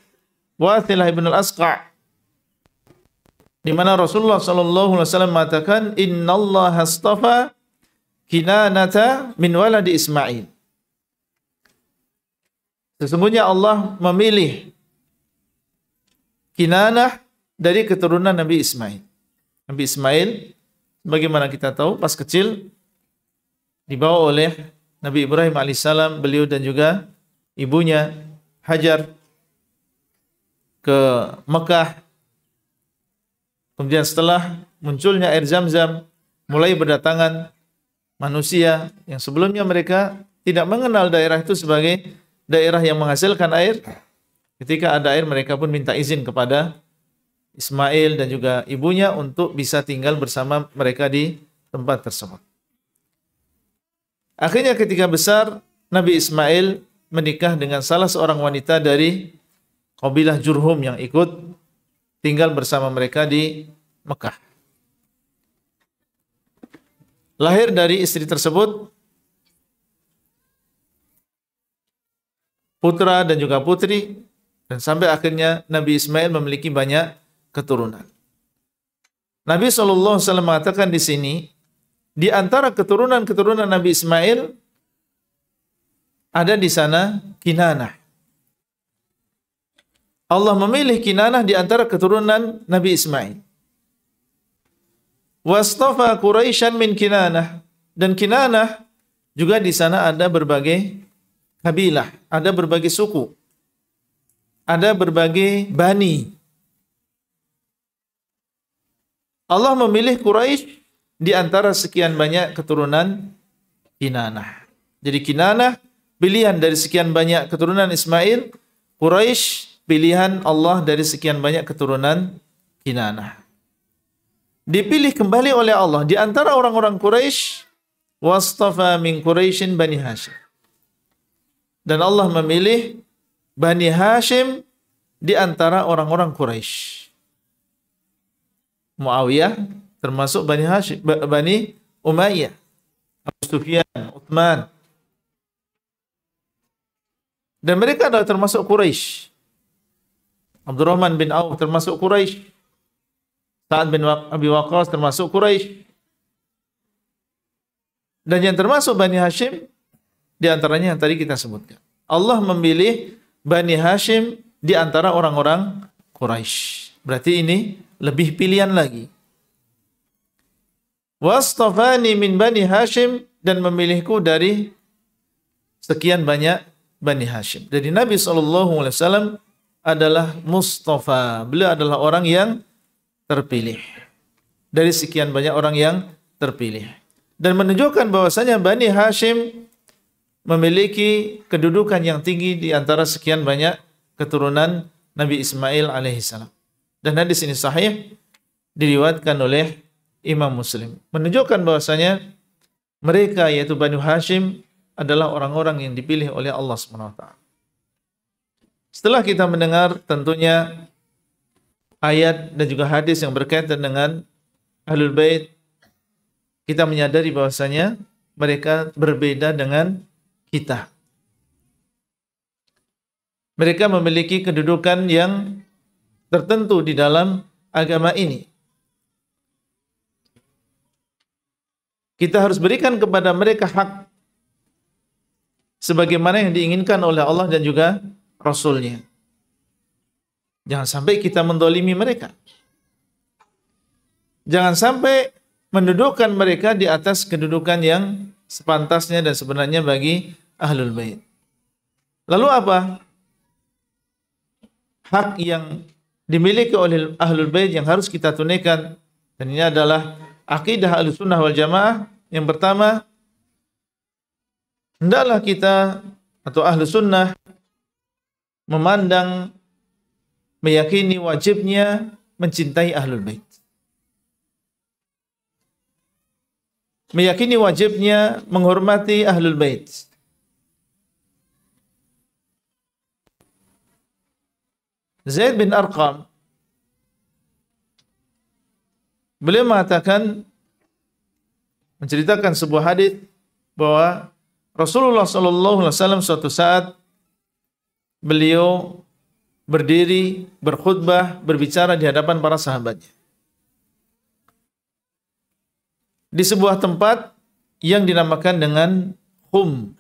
Speaker 1: Wathilah bin al-Asqa' di mana Rasulullah sallallahu alaihi wasallam mengatakan innallaha astafa Kinanata min waladi Ismail. Sesungguhnya Allah memilih Kinanah dari keturunan Nabi Ismail. Nabi Ismail, bagaimana kita tahu, pas kecil dibawa oleh Nabi Ibrahim alaihissalam, beliau dan juga ibunya Hajar ke Mekah. Kemudian setelah munculnya air Zam-Zam, mulai berdatangan manusia yang sebelumnya mereka tidak mengenal daerah itu sebagai daerah yang menghasilkan air. Ketika ada air, mereka pun minta izin kepada Ismail dan juga ibunya untuk bisa tinggal bersama mereka di tempat tersebut. Akhirnya ketika besar, Nabi Ismail menikah dengan salah seorang wanita dari kabilah Jurhum yang ikut tinggal bersama mereka di Mekah. Lahir dari istri tersebut putra dan juga putri, dan sampai akhirnya Nabi Ismail memiliki banyak keturunan. Nabi SAW mengatakan di sini, di antara keturunan-keturunan Nabi Ismail ada di sana Kinanah. Allah memilih Kinanah di antara keturunan Nabi Ismail. Wastafa Quraisyan min Kinanah, dan Kinanah juga di sana ada berbagai kabilah, ada berbagai suku, ada berbagai bani. Allah memilih Quraisy di antara sekian banyak keturunan Kinanah. Jadi Kinanah pilihan dari sekian banyak keturunan Ismail, Quraisy pilihan Allah dari sekian banyak keturunan Kinanah. Dipilih kembali oleh Allah di antara orang-orang Quraisy, wastafa min Quraisyin Bani Hashim. Dan Allah memilih Bani Hashim di antara orang-orang Quraisy. Muawiyah termasuk Bani Hashim, Bani Umayyah, Abu Sufyan, Uthman. Dan mereka adalah termasuk Quraisy. Abdurrahman bin Auf termasuk Quraisy. Sa'ad bin Abi Waqqas termasuk Quraisy. Dan yang termasuk Bani Hashim di antaranya yang tadi kita sebutkan. Allah memilih Bani Hashim di antara orang-orang Quraisy. Berarti ini lebih pilihan lagi. Wastafani min Bani Hashim, dan memilihku dari sekian banyak Bani Hashim. Jadi Nabi SAW adalah Mustafa. Beliau adalah orang yang terpilih dari sekian banyak orang yang terpilih. Dan menunjukkan bahwasanya Bani Hashim memiliki kedudukan yang tinggi di antara sekian banyak keturunan Nabi Ismail alaihissalam. Dan hadis ini sahih, diriwayatkan oleh Imam Muslim. Menunjukkan bahwasanya mereka, yaitu Bani Hashim, adalah orang-orang yang dipilih oleh Allah SWT. Setelah kita mendengar tentunya ayat dan juga hadis yang berkaitan dengan Ahlul Bait, kita menyadari bahwasanya mereka berbeda dengan kita. Mereka memiliki kedudukan yang tertentu di dalam agama ini. Kita harus berikan kepada mereka hak sebagaimana yang diinginkan oleh Allah dan juga Rasul-Nya. Jangan sampai kita mendolimi mereka. Jangan sampai mendudukkan mereka di atas kedudukan yang sepantasnya dan sebenarnya bagi Ahlul Bait. Lalu apa? Hak yang dimiliki oleh Ahlul Bait yang harus kita tunaikan, dan ini adalah akidah Ahlussunnah wal Jamaah. Yang pertama, hendaklah kita atau Ahlussunnah memandang, meyakini wajibnya mencintai Ahlul Bait. Meyakini wajibnya menghormati Ahlul Bait. Zaid bin Arqam, beliau mengatakan, menceritakan sebuah hadis bahwa Rasulullah SAW suatu saat beliau berdiri, berkhutbah, berbicara di hadapan para sahabatnya di sebuah tempat yang dinamakan dengan Khum,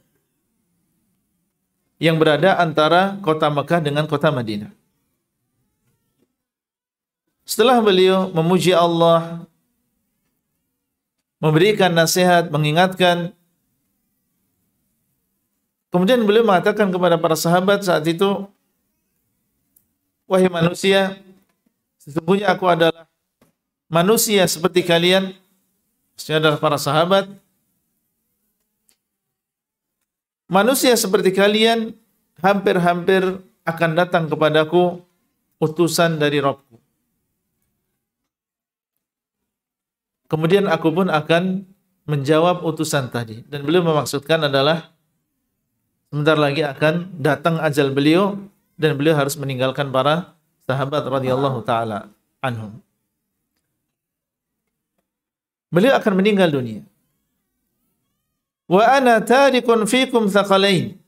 Speaker 1: yang berada antara kota Mekah dengan kota Madinah. Setelah beliau memuji Allah, memberikan nasihat, mengingatkan, kemudian beliau mengatakan kepada para sahabat saat itu, wahai manusia, sesungguhnya aku adalah manusia seperti kalian. Maksudnya adalah para sahabat. Manusia seperti kalian, hampir-hampir akan datang kepadaku utusan dari Rabbku. Kemudian aku pun akan menjawab utusan tadi. Dan beliau memaksudkan adalah sebentar lagi akan datang ajal beliau dan beliau harus meninggalkan para sahabat radhiyallahu taala anhum. Beliau akan meninggal dunia. Wa ana tarikun fikum tsaqalain.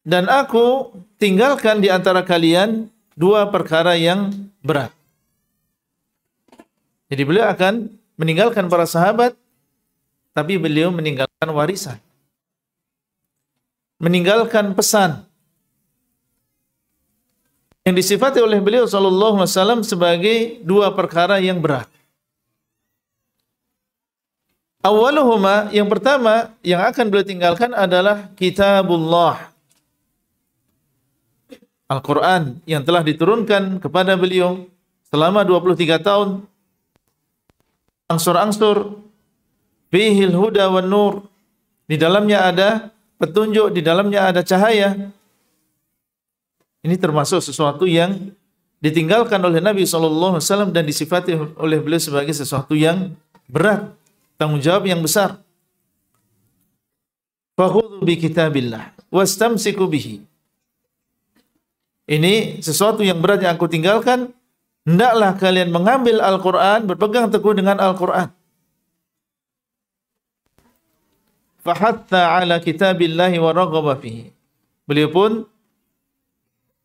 Speaker 1: Dan aku tinggalkan di antara kalian dua perkara yang berat. Jadi beliau akan meninggalkan para sahabat, tapi beliau meninggalkan warisan. Meninggalkan pesan yang disifati oleh beliau sallallahu alaihi wasallam sebagai dua perkara yang berat. Awaluhuma, yang pertama yang akan beliau tinggalkan adalah kitabullah, Al-Quran yang telah diturunkan kepada beliau selama 23 tahun, angsur-angsur, fihil huda wan nur, di dalamnya ada petunjuk, di dalamnya ada cahaya. Ini termasuk sesuatu yang ditinggalkan oleh Nabi SAW dan disifati oleh beliau sebagai sesuatu yang berat, tanggung jawab yang besar. Fakhudhu bi kitabillah wastamsiku bihi. Ini sesuatu yang berat yang aku tinggalkan. Hendaklah kalian mengambil Al-Quran, berpegang teguh dengan Al-Quran. Fahatta ala kitabillahi wa raghaba fihi. Beliau pun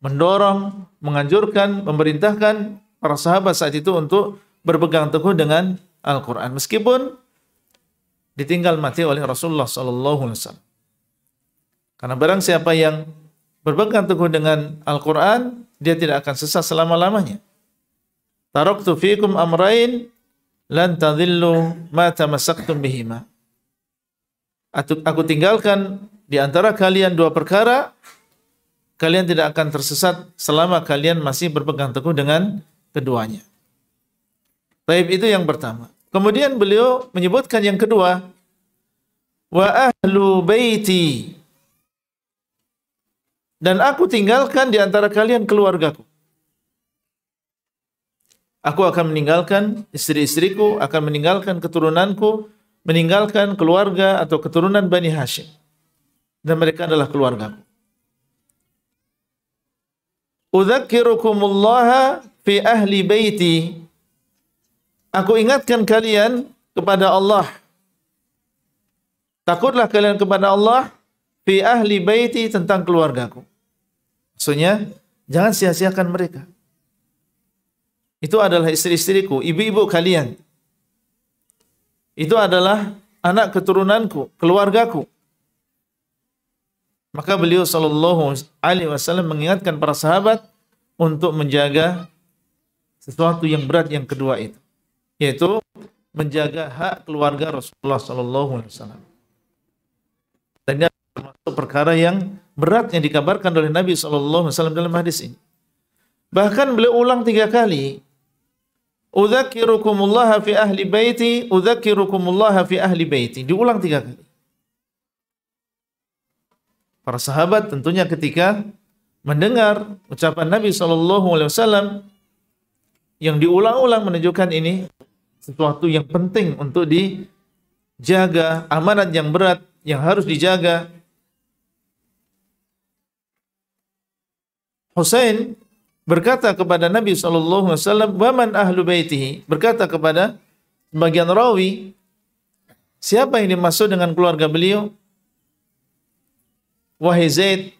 Speaker 1: mendorong, menganjurkan, memerintahkan para sahabat saat itu untuk berpegang teguh dengan Al-Quran. Meskipun ditinggal mati oleh Rasulullah SAW. Karena barang siapa yang berpegang teguh dengan Al-Quran, dia tidak akan sesat selama-lamanya. Taraktu fiikum amrain lan tadhillu ma tamassaktum bihima. Aku tinggalkan di antara kalian dua perkara, kalian tidak akan tersesat selama kalian masih berpegang teguh dengan keduanya. Baik, itu yang pertama. Kemudian beliau menyebutkan yang kedua, wa ahlu baiti, dan aku tinggalkan di antara kalian keluargaku. Aku akan meninggalkan istri-istriku, akan meninggalkan keturunanku, meninggalkan keluarga atau keturunan Bani Hashim. Dan mereka adalah keluargaku. Udzakirukumullaha fi ahli baiti. Aku ingatkan kalian kepada Allah. Takutlah kalian kepada Allah fi ahli baiti, tentang keluargaku. Maksudnya, jangan sia-siakan mereka. Itu adalah istri-istriku, ibu-ibu kalian. Itu adalah anak keturunanku, keluargaku. Maka beliau sallallahu alaihi wasallam mengingatkan para sahabat untuk menjaga sesuatu yang berat yang kedua itu, yaitu menjaga hak keluarga Rasulullah sallallahu alaihi wasallam. Dan ini termasuk perkara yang berat yang dikabarkan oleh Nabi sallallahu alaihi wasallam dalam hadis ini. Bahkan beliau ulang 3 kali. Udzakirukumullah fi ahli baiti, udzakirukumullah fi ahli baiti. Diulang 3 kali. Para sahabat tentunya ketika mendengar ucapan Nabi SAW yang diulang-ulang menunjukkan ini sesuatu yang penting untuk dijaga, amanat yang berat yang harus dijaga. Husain berkata kepada Nabi SAW, "Waman ahlu baitihi?" Berkata kepada sebagian rawi, siapa yang dimaksud dengan keluarga beliau? Wahai Zaid,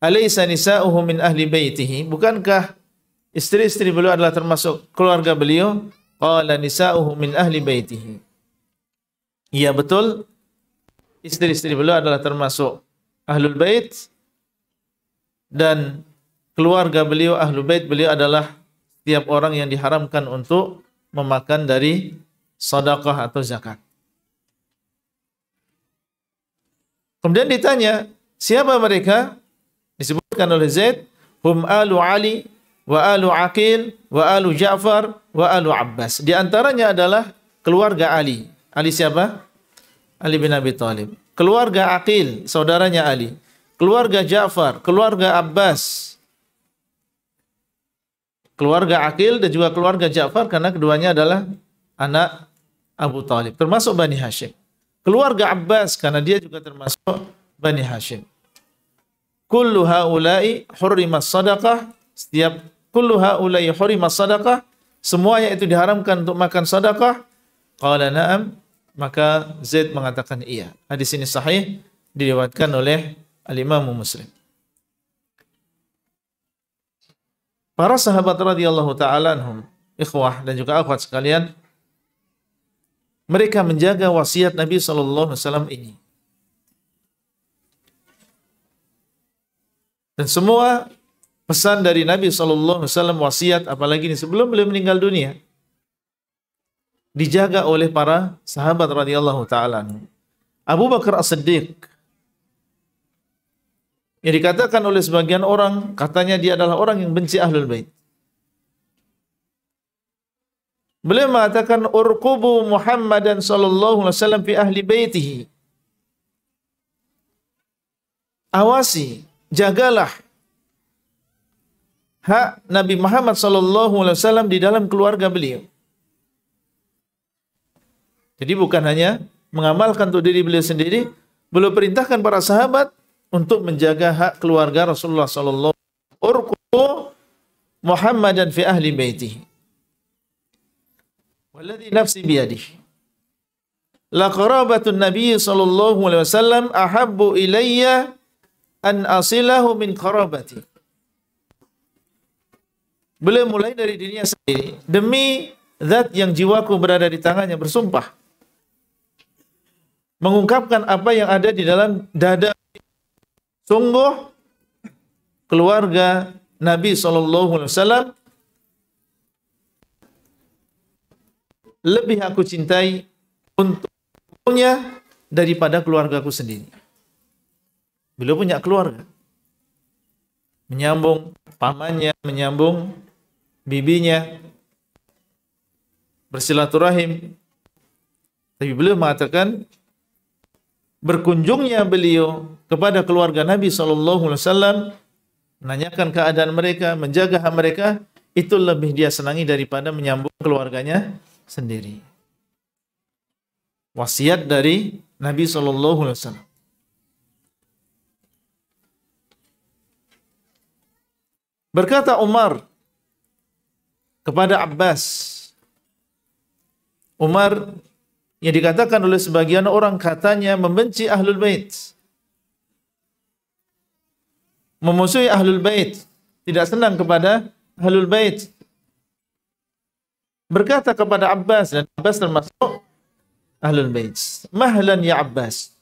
Speaker 1: alaysa nisa'uhu min ahli baitihi? Bukankah istri-istri beliau adalah termasuk keluarga beliau? Qala nisa'uhu min ahli baitihi. Iya betul, istri-istri beliau adalah termasuk ahlul bait, dan keluarga beliau, ahlul bait beliau adalah setiap orang yang diharamkan untuk memakan dari sedekah atau zakat. Kemudian ditanya, siapa mereka? Disebutkan oleh Zaid, hum alu Ali wa alu Aqil wa alu Ja'far wa alu Abbas. Di antaranya adalah keluarga Ali. Ali siapa? Ali bin Abi Thalib. Keluarga Aqil, saudaranya Ali. Keluarga Ja'far, keluarga Abbas. Keluarga Aqil dan juga keluarga Ja'far karena keduanya adalah anak Abu Thalib, termasuk Bani Hashim. Keluarga Abbas karena dia juga termasuk Bani Hashim. Kullu haula'i hurrimas sadaqah, setiap kullu haula'i hurrimas sadaqah, semuanya itu diharamkan untuk makan sedekah. Qala na'am, maka Zaid mengatakan iya. Hadis ini sahih, diriwayatkan oleh Al-Imam Muslim. Para sahabat radhiyallahu ta'ala anhum, ikhwah dan juga akhwat sekalian, mereka menjaga wasiat Nabi sallallahu alaihi wasallam ini. Dan semua pesan dari Nabi sallallahu alaihi wasallam, wasiat apalagi ini sebelum beliau meninggal dunia, dijaga oleh para sahabat radhiyallahu ta'ala anhum. Abu Bakar As-Siddiq, yang dikatakan oleh sebagian orang, katanya dia adalah orang yang benci ahlul bait. Beliau mengatakan, urqubu Muhammadan sallallahu alaihi wasallam fi ahli baitihi. Awasi, jagalah hak Nabi Muhammad sallallahu alaihi wasallam di dalam keluarga beliau. Jadi bukan hanya mengamalkan untuk diri beliau sendiri, beliau perintahkan para sahabat untuk menjaga hak keluarga Rasulullah sallallahu alaihi wasallam. Urqubu Muhammadan fi ahli baitihi. Walladhi nafsi biyadihi. La qarabatun Nabi sallallahu alaihi wasallam ahabbu ilayya an asilahu min qarabati. Beliau mulai dari dirinya sendiri. Demi zat yang jiwaku berada di tangannya, bersumpah. Mengungkapkan apa yang ada di dalam dada. Sungguh keluarga Nabi SAW lebih aku cintai untuknya daripada keluargaku sendiri. Beliau punya keluarga, menyambung pamannya, menyambung bibinya, bersilaturahim. Tapi beliau mengatakan berkunjungnya beliau kepada keluarga Nabi SAW, menanyakan keadaan mereka, menjaga hak mereka, itu lebih dia senangi daripada menyambung keluarganya sendiri. Wasiat dari Nabi SAW. Berkata Umar kepada Abbas. Umar yang dikatakan oleh sebagian orang katanya membenci Ahlul Bait, memusuhi Ahlul Bait, tidak senang kepada Ahlul Bait. Berkata kepada Abbas, dan Abbas termasuk Ahlul Bait, "Mahlan ya Abbas."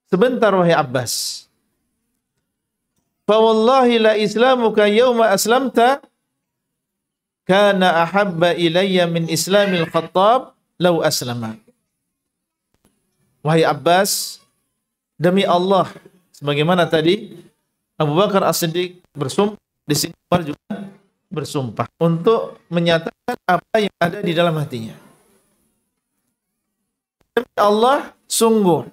Speaker 1: Sebentar wahai Abbas. "Fa wallahi la islamuka yawma aslamta kana ahabba ilayya min islamil Khattab law aslama." Wahai Abbas, demi Allah, sebagaimana tadi Abu Bakar As-Siddiq bersumpah, di sini Umar juga bersumpah untuk menyatakan apa yang ada di dalam hatinya. Demi Allah, sungguh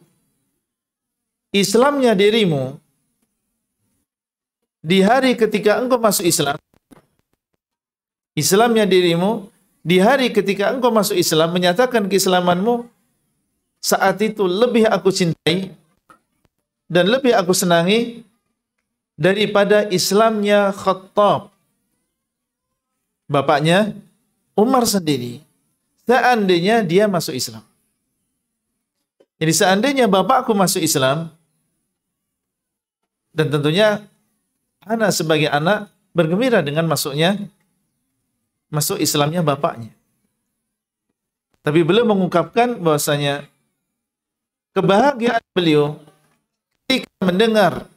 Speaker 1: Islamnya dirimu di hari ketika engkau masuk Islam, Islamnya dirimu di hari ketika engkau masuk Islam, menyatakan keislamanmu, saat itu lebih aku cintai dan lebih aku senangi daripada Islamnya Khattab, bapaknya Umar sendiri, seandainya dia masuk Islam. Jadi seandainya bapakku masuk Islam, dan tentunya anak sebagai anak bergembira dengan masuk Islamnya bapaknya. Tapi beliau mengungkapkan bahwasanya kebahagiaan beliau ketika mendengar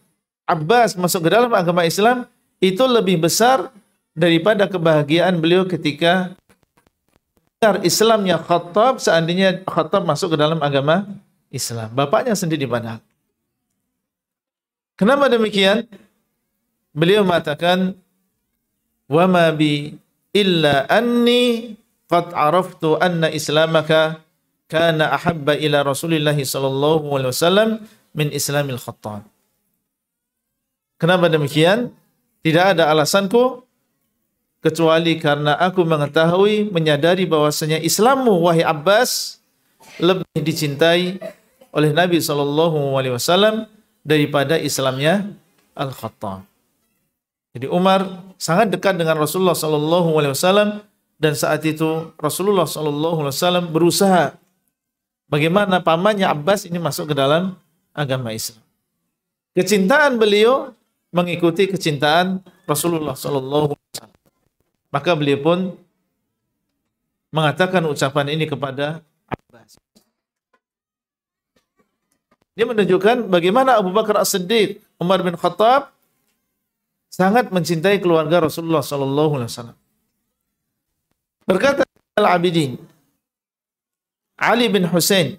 Speaker 1: Abbas masuk ke dalam agama Islam itu lebih besar daripada kebahagiaan beliau ketika mendengar Islamnya Khattab, seandainya Khattab masuk ke dalam agama Islam. Bapaknya sendiri padahal. Kenapa demikian? Beliau mengatakan, "Wa ma bi illa anni qad araftu anna islamaka kana ahabba ila Rasulillah sallallahu alaihi wasallam min islamil Khattab." Kenapa demikian? Tidak ada alasanku kecuali karena aku mengetahui, menyadari bahwasanya Islammu wahai Abbas lebih dicintai oleh Nabi sallallahu alaihi wasallam daripada Islamnya Al-Khattab. Jadi Umar sangat dekat dengan Rasulullah sallallahu alaihi wasallam, dan saat itu Rasulullah sallallahu alaihi wasallam berusaha bagaimana pamannya Abbas ini masuk ke dalam agama Islam. Kecintaan beliau mengikuti kecintaan Rasulullah sallallahu alaihi wasallam. Maka beliau pun mengatakan ucapan ini kepada Abbas. Dia menunjukkan bagaimana Abu Bakar As-Siddiq, Umar bin Khattab sangat mencintai keluarga Rasulullah sallallahu alaihi wasallam. Berkata Al-Abidin, Ali bin Husain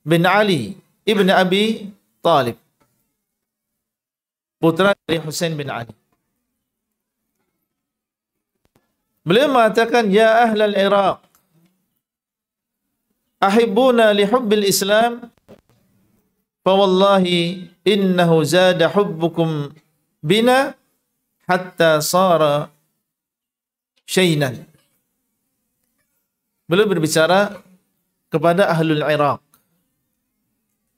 Speaker 1: bin Ali ibn Abi Talib, putra dari Husain bin Ali. Beliau mengatakan, "Ya ahlal Iraq, ahibbuna li hubbil Islam, fa wallahi innahu zada hubbukum bina hatta sara syainan." Beliau berbicara kepada ahlul Iraq.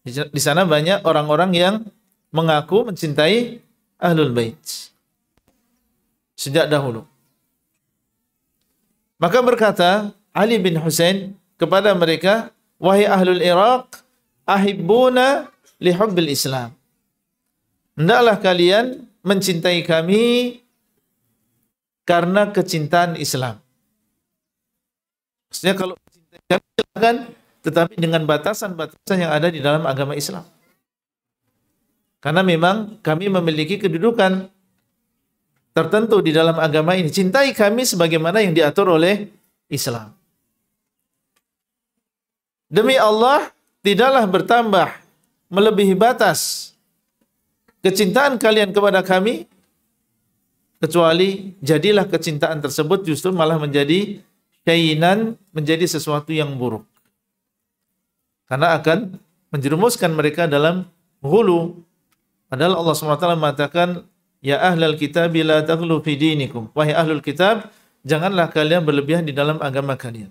Speaker 1: Di sana banyak orang-orang yang mengaku mencintai Ahlul Bait sejak dahulu. Maka berkata Ali bin Husain kepada mereka, "Wahai ahlul Iraq, ahibbuna li hubbil Islam." Hendaklah kalian mencintai kami karena kecintaan Islam. Maksudnya kalau mencintai kami silakan, tetapi dengan batasan-batasan yang ada di dalam agama Islam. Karena memang kami memiliki kedudukan tertentu di dalam agama ini. Cintai kami sebagaimana yang diatur oleh Islam. Demi Allah, tidaklah bertambah melebihi batas kecintaan kalian kepada kami, kecuali jadilah kecintaan tersebut justru malah menjadi syainan, menjadi sesuatu yang buruk. Karena akan menjerumuskan mereka dalam ghulu. Padahal Allah SWT mengatakan, ya ahlal kitab la taghlu fi dinikum. Wahai ahlul kitab, janganlah kalian berlebihan di dalam agama kalian.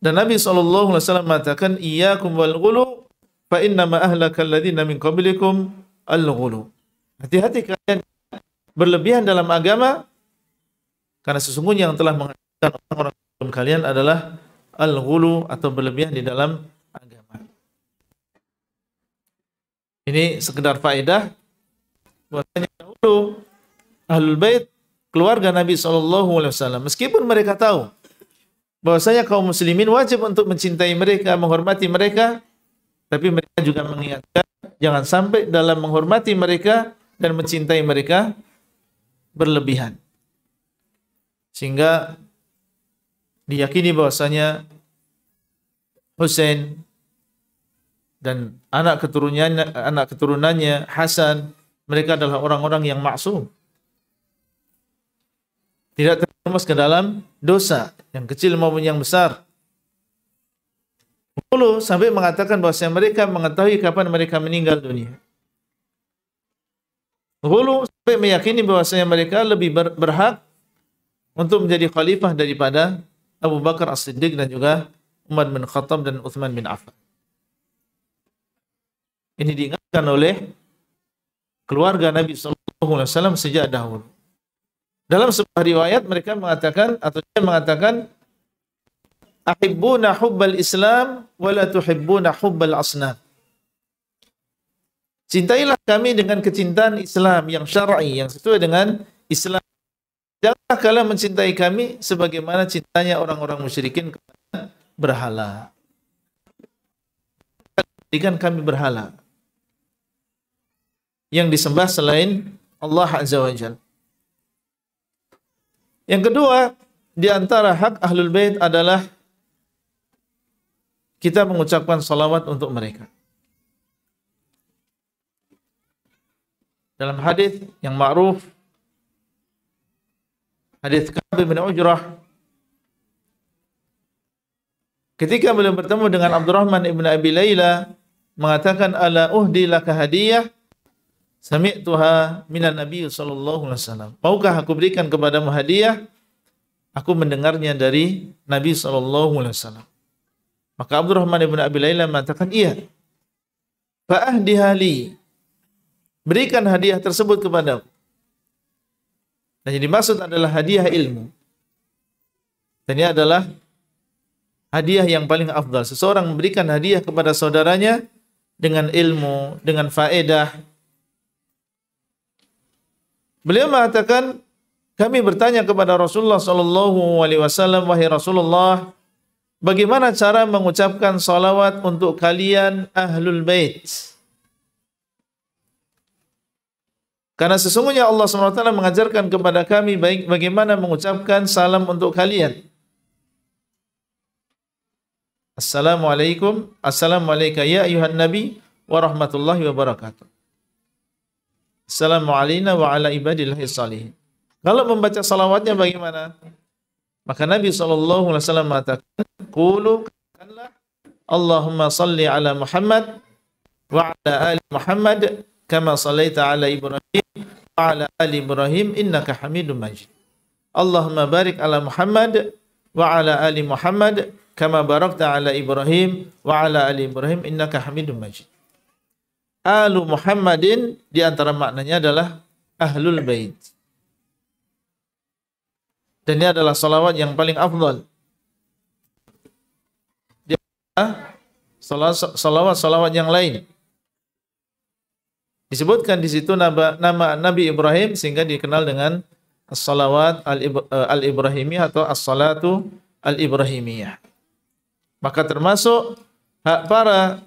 Speaker 1: Dan Nabi SAW mengatakan, iyyakum wal ghulu, fa innama ahlakal ladzina min qablikum al-ghulu. Hati-hati kalian berlebihan dalam agama, karena sesungguhnya yang telah menghancurkan orang-orang sebelum kalian adalah al-ghulu, atau berlebihan di dalam agama. Ini sekedar faedah bahwasanya dahulu Ahlul Bait, keluarga Nabi SAW, meskipun mereka tahu bahwasanya kaum muslimin wajib untuk mencintai mereka, menghormati mereka, tapi mereka juga mengingatkan jangan sampai dalam menghormati mereka dan mencintai mereka berlebihan. Sehingga diyakini bahwasanya Husain dan anak keturunannya Hasan, mereka adalah orang-orang yang maksum, tidak terjerumus ke dalam dosa yang kecil maupun yang besar. Dulu sampai mengatakan bahwasanya mereka mengetahui kapan mereka meninggal dunia. Dulu sampai meyakini bahwasanya mereka lebih berhak untuk menjadi khalifah daripada Abu Bakar As-Siddiq dan juga Umar bin Khattab dan Uthman bin Affan. Ini diingatkan oleh keluarga Nabi SAW sejak dahulu. Dalam sebuah riwayat mereka mengatakan, atau dia mengatakan, ahibbuna hubbal Islam wa la tuhibbuna hubbal asnam. Cintailah kami dengan kecintaan Islam yang syar'i, yang sesuai dengan Islam. Janganlah kalian mencintai kami sebagaimana cintanya orang-orang musyrikin kepada berhala. Jadikan kami berhala yang disembah selain Allah Azza wa Jalla. Yang kedua, di antara hak Ahlul Bait adalah kita mengucapkan salawat untuk mereka. Dalam hadis yang ma'ruf, hadis Ka'ab bin Ujrah, ketika beliau bertemu dengan Abdurrahman ibn Abi Layla, mengatakan, ala uhdi laka hadiyah sami'tuha minan Nabi sallallahu alaihi wasallam. Maukah aku berikan kepadamu hadiah? Aku mendengarnya dari Nabi sallallahu alaihi wasallam. Maka Abdurrahman ibn Abi Layla mengatakan, iya. Fa'ahdiha li. Berikan hadiah tersebut kepadaku. Dan yang dimaksud adalah hadiah ilmu. Dan ini adalah hadiah yang paling afdal. Seseorang memberikan hadiah kepada saudaranya dengan ilmu, dengan faedah. Beliau mengatakan, kami bertanya kepada Rasulullah sallallahu alaihi wasallam, wahai Rasulullah, bagaimana cara mengucapkan salawat untuk kalian Ahlul Bait? Karena sesungguhnya Allah SWT mengajarkan kepada kami bagaimana mengucapkan salam untuk kalian. Assalamualaikum, assalamualaikum ya ayuhan nabi wa rahmatullahi wa barakatuh. Assalamualaikum wa ala ibadillahi salihin. Kalau membaca salawatnya bagaimana? Maka Nabi SAW mengatakan, qulu, katakanlah, Allahumma salli ala Muhammad wa ala ali Muhammad kama sallaita ala Ibrahim wa ala ali Ibrahim innaka Hamidum Majid. Allahumma barik ala Muhammad wa ala ali Muhammad kama barakta ala Ibrahim wa ala ali Ibrahim innaka Hamidum Majid. Alu Muhammadin di antara maknanya adalah Ahlul Bait. Dan ini adalah salawat yang paling afdal. Dia salawat yang lain. Disebutkan di situ nama Nabi Ibrahim sehingga dikenal dengan as-salawat al-Ibrahimiyah atau as-salatu al-Ibrahimiyah. Maka termasuk hak para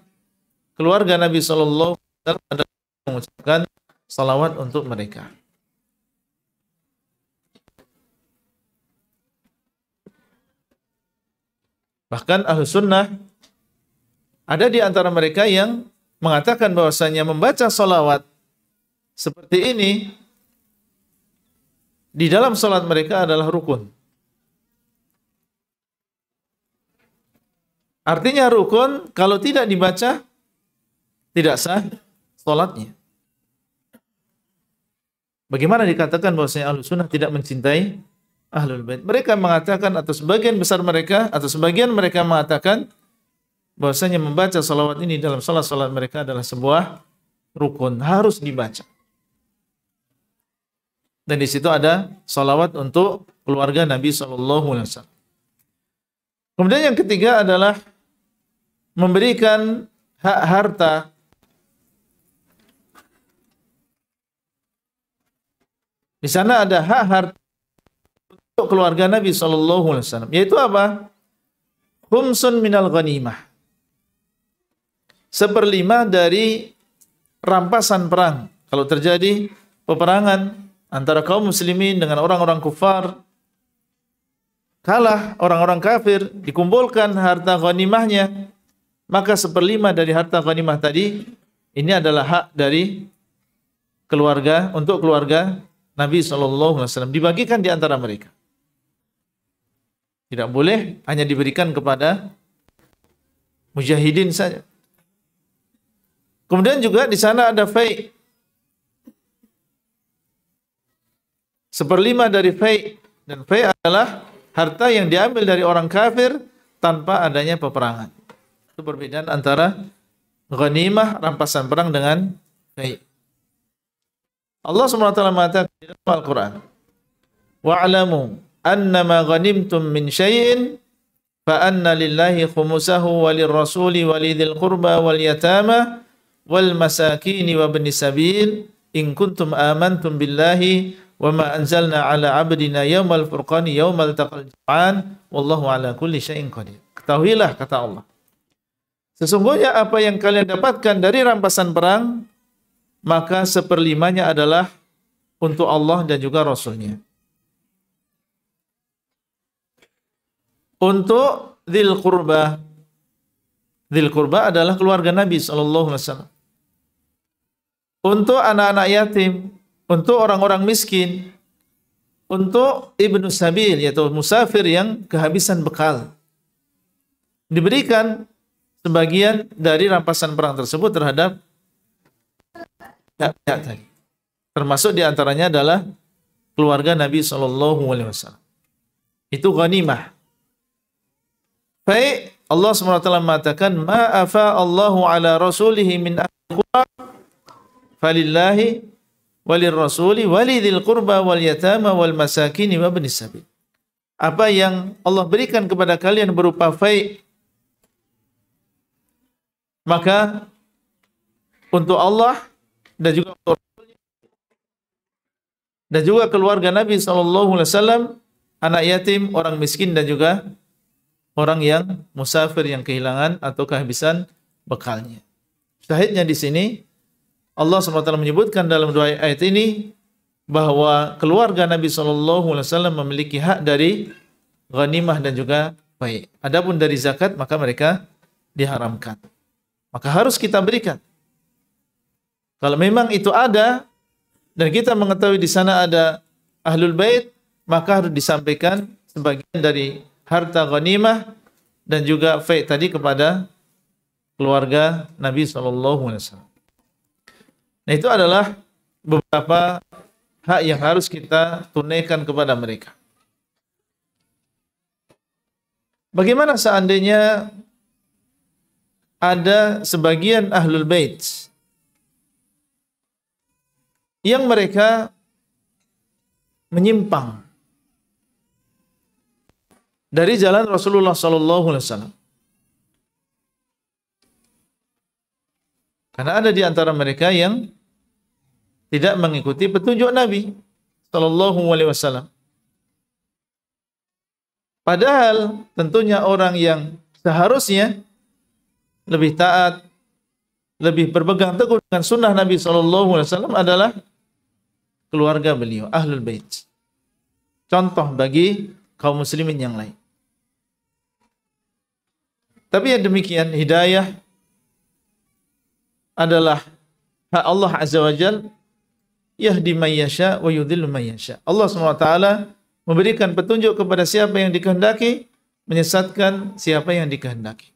Speaker 1: keluarga Nabi sallallahu alaihi adalah mengucapkan salawat untuk mereka. Bahkan Ahlus Sunnah ada di antara mereka yang mengatakan bahwasanya membaca salawat seperti ini di dalam salat mereka adalah rukun. Artinya rukun kalau tidak dibaca tidak sah salatnya. Bagaimana dikatakan bahwasanya Ahlus Sunnah tidak mencintai Ahlul Bait? Mereka mengatakan, atau sebagian besar mereka, atau sebagian mereka mengatakan bahwasanya membaca salawat ini dalam salat-salat mereka adalah sebuah rukun, harus dibaca. Dan di situ ada salawat untuk keluarga Nabi SAW. Kemudian yang ketiga adalah memberikan hak harta. Di sana ada hak harta untuk keluarga Nabi SAW, yaitu apa? Khumsun minal ghanimah, 1/5 dari rampasan perang. Kalau terjadi peperangan antara kaum muslimin dengan orang-orang kufar, kalah orang-orang kafir, dikumpulkan harta ghanimahnya, maka 1/5 dari harta ghanimah tadi ini adalah hak dari keluarga, untuk keluarga Nabi SAW, dibagikan di antara mereka. Tidak boleh hanya diberikan kepada mujahidin saja. Kemudian juga di sana ada fai'. 1/5 dari fai', dan fai' adalah harta yang diambil dari orang kafir tanpa adanya peperangan. Itu perbedaan antara ghanimah, rampasan perang, dengan fai'. Allah SWT mengatakan di dalam Al-Quran, wa'alamu annama ghanimtum min syai'in fa anna lillahi khumusahu walil rasuli walidhil qurba wal yatama wal masakini wa ibnis sabil in kuntum amantum billahi wa ma anzalna ala abdina yaumal furqani yaumal taqal jam'an wallahu ala kulli syai'in qadir. Ketahuilah, kata Allah, sesungguhnya apa yang kalian dapatkan dari rampasan perang, maka 1/5-nya adalah untuk Allah dan juga Rasulnya. Untuk dzil qurba, dzil qurba adalah keluarga Nabi SAW. Untuk anak-anak yatim, untuk orang-orang miskin, untuk ibnu sabil, yaitu musafir yang kehabisan bekal, diberikan sebagian dari rampasan perang tersebut terhadap pihak-pihak tadi. Termasuk diantaranya adalah keluarga Nabi SAW. Itu ghanimah. Baik, Allah SWT mengatakan, ma'afa Allahu ala rasulihi min ahli qura falillahi walir rasuli walidhil qurba wal yatama wal masakini wa ibnis sabil. Apa yang Allah berikan kepada kalian berupa fai', maka untuk Allah dan juga keluarga Nabi SAW, anak yatim, orang miskin, dan juga orang yang musafir yang kehilangan atau kehabisan bekalnya. Syahidnya di sini Allah SWT menyebutkan dalam dua ayat ini bahwa keluarga Nabi SAW memiliki hak dari ghanimah dan juga fai'. Adapun dari zakat, maka mereka diharamkan. Maka harus kita berikan. Kalau memang itu ada dan kita mengetahui di sana ada Ahlul Bait, maka harus disampaikan sebagian dari harta ghanimah dan juga fai' tadi kepada keluarga Nabi SAW. Nah, itu adalah beberapa hak yang harus kita tunaikan kepada mereka. Bagaimana seandainya ada sebagian Ahlul Bait yang mereka menyimpang dari jalan Rasulullah SAW? Karena ada di antara mereka yang tidak mengikuti petunjuk Nabi SAW. Padahal tentunya orang yang seharusnya lebih taat, lebih berpegang teguh dengan sunnah Nabi SAW adalah keluarga beliau, Ahlul Bait. Contoh bagi kaum muslimin yang lain. Tapi yang demikian, hidayah adalah hak Allah Azza wa Jalla, yahdi man yasha wa yudhillu man yasha. Allah SWT memberikan petunjuk kepada siapa yang dikehendaki, menyesatkan siapa yang dikehendaki.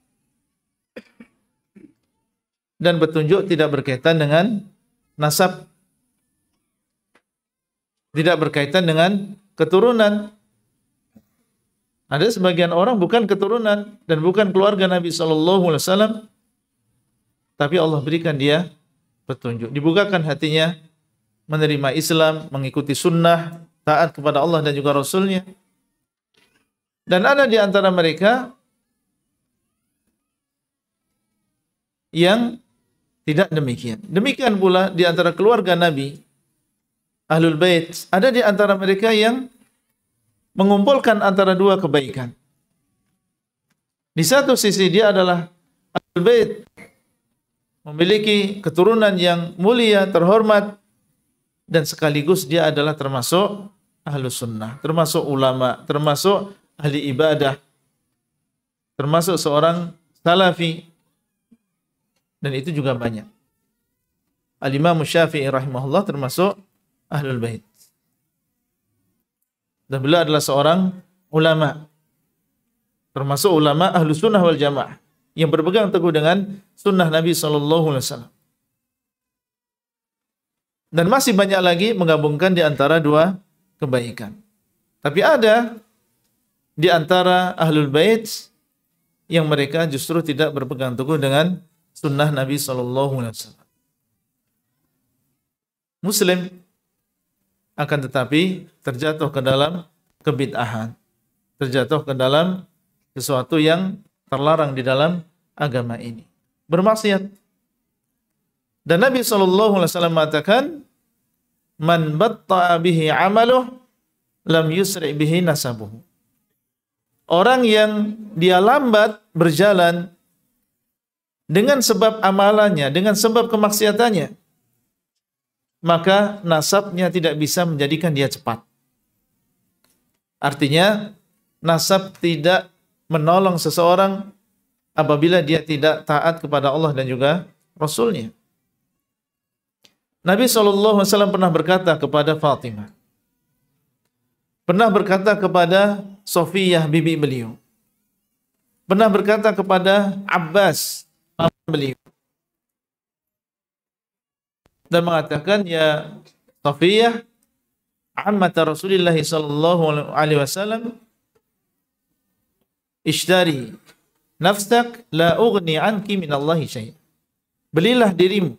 Speaker 1: Dan petunjuk tidak berkaitan dengan nasab, tidak berkaitan dengan keturunan. Ada sebagian orang bukan keturunan dan bukan keluarga Nabi SAW, tapi Allah berikan dia petunjuk, dibukakan hatinya menerima Islam, mengikuti sunnah, taat kepada Allah dan juga Rasulnya. Dan ada di antara mereka yang tidak demikian. Demikian pula di antara keluarga Nabi, Ahlul Bait, ada di antara mereka yang mengumpulkan antara dua kebaikan. Di satu sisi dia adalah Ahlul Bait, memiliki keturunan yang mulia, terhormat, dan sekaligus dia adalah termasuk Ahlus Sunnah, termasuk ulama, termasuk ahli ibadah, termasuk seorang salafi, dan itu juga banyak. Al-Imam Syafi'i rahimahullah termasuk Ahlul Bait. Dan beliau adalah seorang ulama, termasuk ulama Ahlus Sunnah wal Jamaah, yang berpegang teguh dengan sunnah Nabi SAW. Dan masih banyak lagi menggabungkan di antara dua kebaikan. Tapi ada di antara Ahlul Bait yang mereka justru tidak berpegang teguh dengan sunnah Nabi SAW. Muslim akan tetapi terjatuh ke dalam kebid'ahan, terjatuh ke dalam sesuatu yang terlarang di dalam agama ini, bermaksiat. Dan Nabi SAW mengatakan, man batta'a bihi amaluh lam yusri' bihi nasabuhu. Orang yang dia lambat berjalan dengan sebab amalannya, dengan sebab kemaksiatannya, maka nasabnya tidak bisa menjadikan dia cepat. Artinya, nasab tidak menolong seseorang apabila dia tidak taat kepada Allah dan juga Rasulnya. Nabi SAW pernah berkata kepada Fatimah, pernah berkata kepada Sofiyah bibi beliau, pernah berkata kepada Abbas paman beliau, dan mengatakan, ya Safiyah, ammata Rasulullah sallallahu alaihi wasallam, ishtari nafsak la ughni anki minallahi syai'. Belilah dirimu,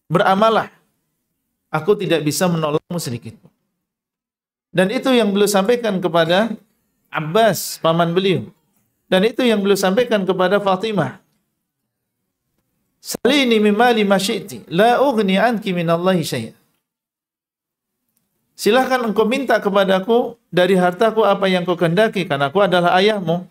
Speaker 1: beramalah, aku tidak bisa menolongmu sedikit. Dan itu yang beliau sampaikan kepada Abbas paman beliau, dan itu yang beliau sampaikan kepada Fatimah. Salini mimali masyiti, la ughni anki minallahi syai'a. Silahkan engkau minta kepadaku dari hartaku apa yang kau kehendaki, karena aku adalah ayahmu.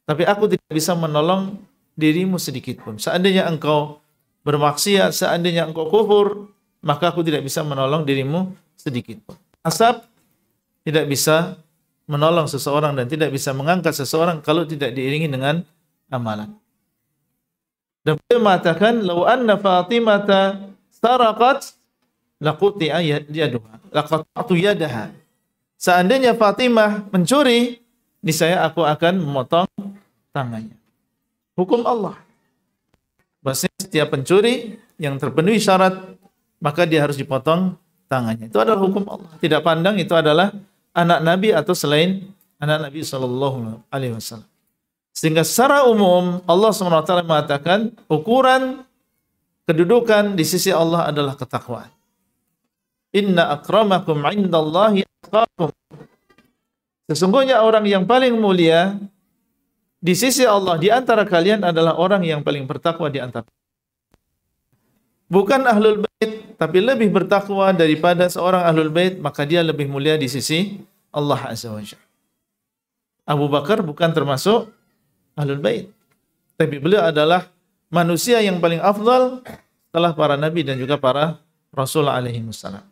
Speaker 1: Tapi aku tidak bisa menolong dirimu sedikit pun. Seandainya engkau bermaksiat, seandainya engkau kufur, maka aku tidak bisa menolong dirimu sedikit pun. Nasab tidak bisa menolong seseorang dan tidak bisa mengangkat seseorang kalau tidak diiringi dengan amalan. Dan beliau mengatakan, "Lau anna Fatimata saraqat laquti'a yaduha, laqata'tu yadaha." Seandainya Fatimah mencuri, niscaya aku akan memotong tangannya. Hukum Allah. Bahwasanya setiap pencuri yang terpenuhi syarat, maka dia harus dipotong tangannya. Itu adalah hukum Allah. Tidak pandang itu adalah anak Nabi atau selain anak Nabi SAW. Sehingga secara umum Allah SWT mengatakan ukuran kedudukan di sisi Allah adalah ketakwaan. Inna akramakum indallahi atqakum. Sesungguhnya orang yang paling mulia di sisi Allah di antara kalian adalah orang yang paling bertakwa di antara. Bukan Ahlul Bait, tapi lebih bertakwa daripada seorang Ahlul Bait, maka dia lebih mulia di sisi Allah Azza wa Jalla. Abu Bakar bukan termasuk Ahlul Bait, tapi beliau adalah manusia yang paling afdal setelah para nabi dan juga para rasul alaihi wassalam.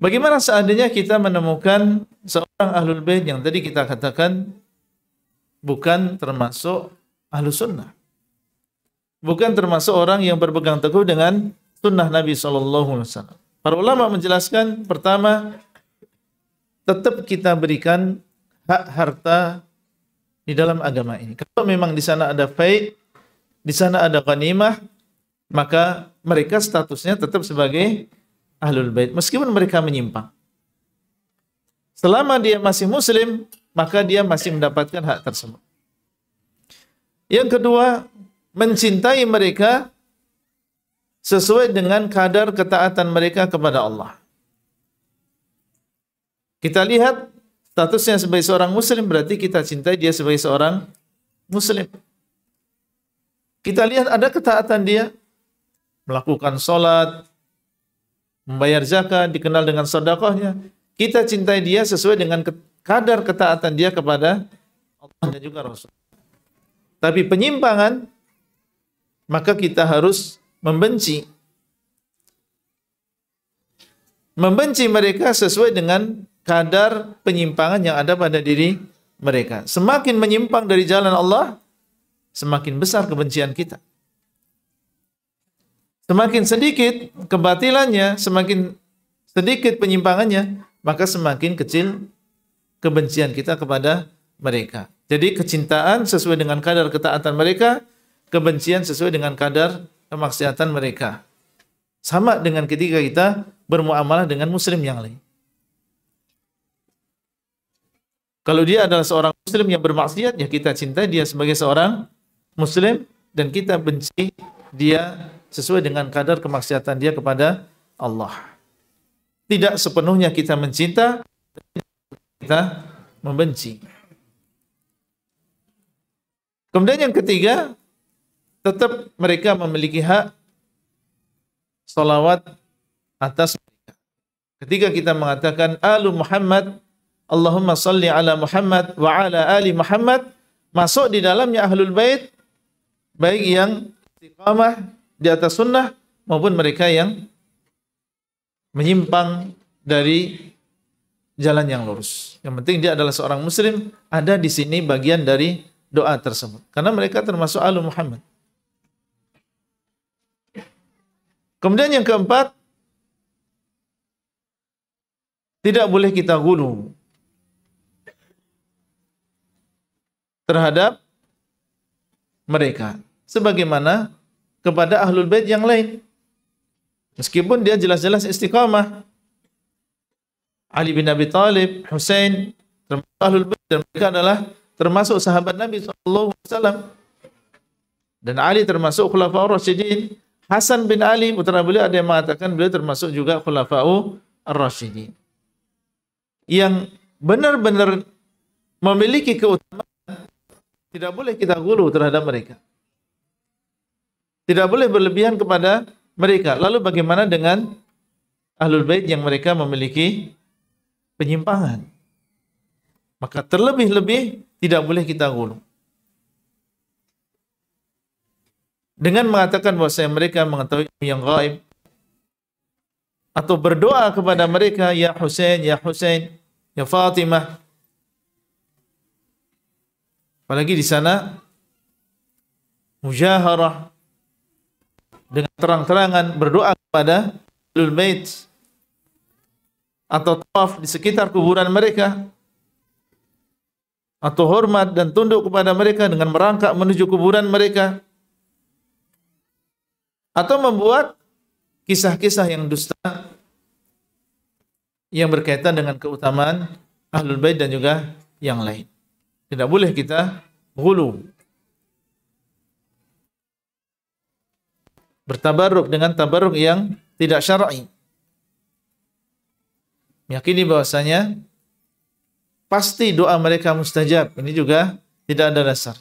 Speaker 1: Bagaimana seandainya kita menemukan seorang ahlul bait yang tadi kita katakan bukan termasuk ahlus sunnah, bukan termasuk orang yang berpegang teguh dengan sunnah Nabi SAW. Para ulama menjelaskan, pertama, tetap kita berikan hak harta di dalam agama ini. Kalau memang di sana ada fai', di sana ada ghanimah, maka mereka statusnya tetap sebagai ahlul bait meskipun mereka menyimpang. Selama dia masih muslim, maka dia masih mendapatkan hak tersebut. Yang kedua, mencintai mereka sesuai dengan kadar ketaatan mereka kepada Allah. Kita lihat statusnya sebagai seorang muslim, berarti kita cintai dia sebagai seorang muslim. Kita lihat ada ketaatan dia, melakukan salat, membayar zakat, dikenal dengan sedekahnya. Kita cintai dia sesuai dengan kadar ketaatan dia kepada Allah dan juga Rasul. Tapi penyimpangan, maka kita harus membenci. Membenci mereka sesuai dengan kadar penyimpangan yang ada pada diri mereka. Semakin menyimpang dari jalan Allah, semakin besar kebencian kita. Semakin sedikit kebatilannya, semakin sedikit penyimpangannya, maka semakin kecil kebencian kita kepada mereka. Jadi kecintaan sesuai dengan kadar ketaatan mereka, kebencian sesuai dengan kadar kemaksiatan mereka. Sama dengan ketika kita bermuamalah dengan muslim yang lain. Kalau dia adalah seorang muslim yang bermaksiat, ya kita cintai dia sebagai seorang muslim dan kita benci dia sesuai dengan kadar kemaksiatan dia kepada Allah. Tidak sepenuhnya kita mencinta, kita membenci. Kemudian yang ketiga, tetap mereka memiliki hak salawat atas mereka. Ketika kita mengatakan Alu Muhammad, Allahumma salli ala Muhammad wa ala ali Muhammad, masuk di dalamnya ahlul bait, baik yang istiqamah di atas sunnah maupun mereka yang menyimpang dari jalan yang lurus. Yang penting dia adalah seorang muslim, ada di sini bagian dari doa tersebut. Karena mereka termasuk Alu Muhammad. Kemudian yang keempat, tidak boleh kita gulu terhadap mereka sebagaimana kepada ahlul bait yang lain. Meskipun dia jelas-jelas istiqamah. Ali bin Abi Thalib, Husain, termasuk ahlul bait dan mereka adalah termasuk sahabat Nabi SAW. Dan Ali termasuk khulafaur rasyidin. Hasan bin Ali, putra beliau, ada yang mengatakan beliau termasuk juga khulafaur ar-rasyidin. Yang benar-benar memiliki keutamaan, tidak boleh kita gulu terhadap mereka. Tidak boleh berlebihan kepada mereka. Lalu bagaimana dengan ahlul bait yang mereka memiliki penyimpangan? Maka terlebih-lebih tidak boleh kita gulu. Dengan mengatakan bahwa mereka mengetahui yang gaib, atau berdoa kepada mereka, ya Husain, ya Fatimah. Apalagi di sana mujaharah dengan terang-terangan berdoa kepada ahlul bait atau tawaf di sekitar kuburan mereka atau hormat dan tunduk kepada mereka dengan merangkak menuju kuburan mereka atau membuat kisah-kisah yang dusta yang berkaitan dengan keutamaan ahlul bait dan juga yang lain. Tidak boleh kita ghulu, bertabarruk dengan tabarruk yang tidak syar'i. Meyakini bahwasanya pasti doa mereka mustajab, ini juga tidak ada dasar.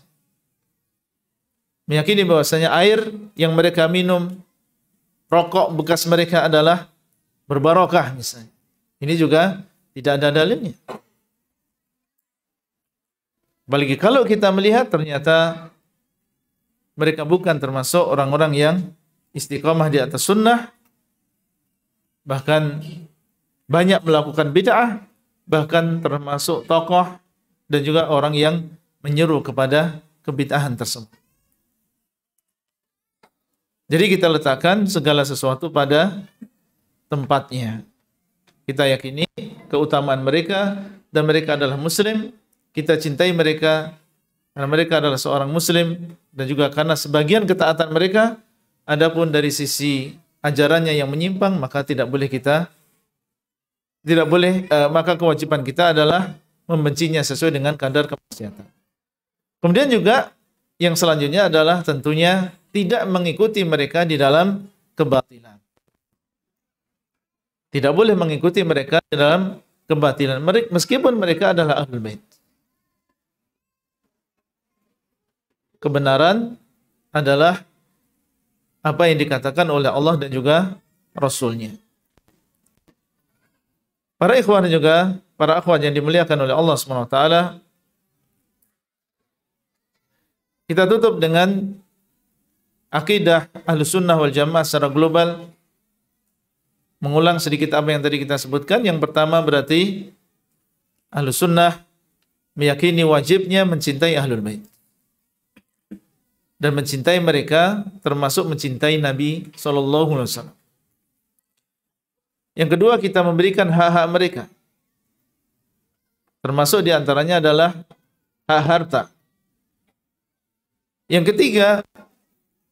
Speaker 1: Meyakini bahwasanya air yang mereka minum, rokok bekas mereka adalah berbarokah misalnya. Ini juga tidak ada dalilnya. Apalagi kalau kita melihat ternyata mereka bukan termasuk orang-orang yang istiqamah di atas sunnah, bahkan banyak melakukan bid'ah, bahkan termasuk tokoh dan juga orang yang menyeru kepada kebid'ahan tersebut. Jadi kita letakkan segala sesuatu pada tempatnya. Kita yakini keutamaan mereka dan mereka adalah muslim. Kita cintai mereka karena mereka adalah seorang muslim dan juga karena sebagian ketaatan mereka. Adapun dari sisi ajarannya yang menyimpang, maka maka kewajiban kita adalah membencinya sesuai dengan kadar kemaksiatan. Kemudian juga yang selanjutnya adalah tentunya tidak mengikuti mereka di dalam kebatilan. Tidak boleh mengikuti mereka di dalam kebatilan, meskipun mereka adalah ahlul bait. Kebenaran adalah apa yang dikatakan oleh Allah dan juga Rasul-Nya. Para ikhwan dan juga para akhwat yang dimuliakan oleh Allah SWT, kita tutup dengan akidah Ahlussunnah wal Jamaah secara global. Mengulang sedikit apa yang tadi kita sebutkan. Yang pertama berarti Ahlussunnah meyakini wajibnya mencintai Ahlul Bait. Dan mencintai mereka termasuk mencintai Nabi SAW. Yang kedua, kita memberikan hak-hak mereka. Termasuk diantaranya adalah hak harta. Yang ketiga,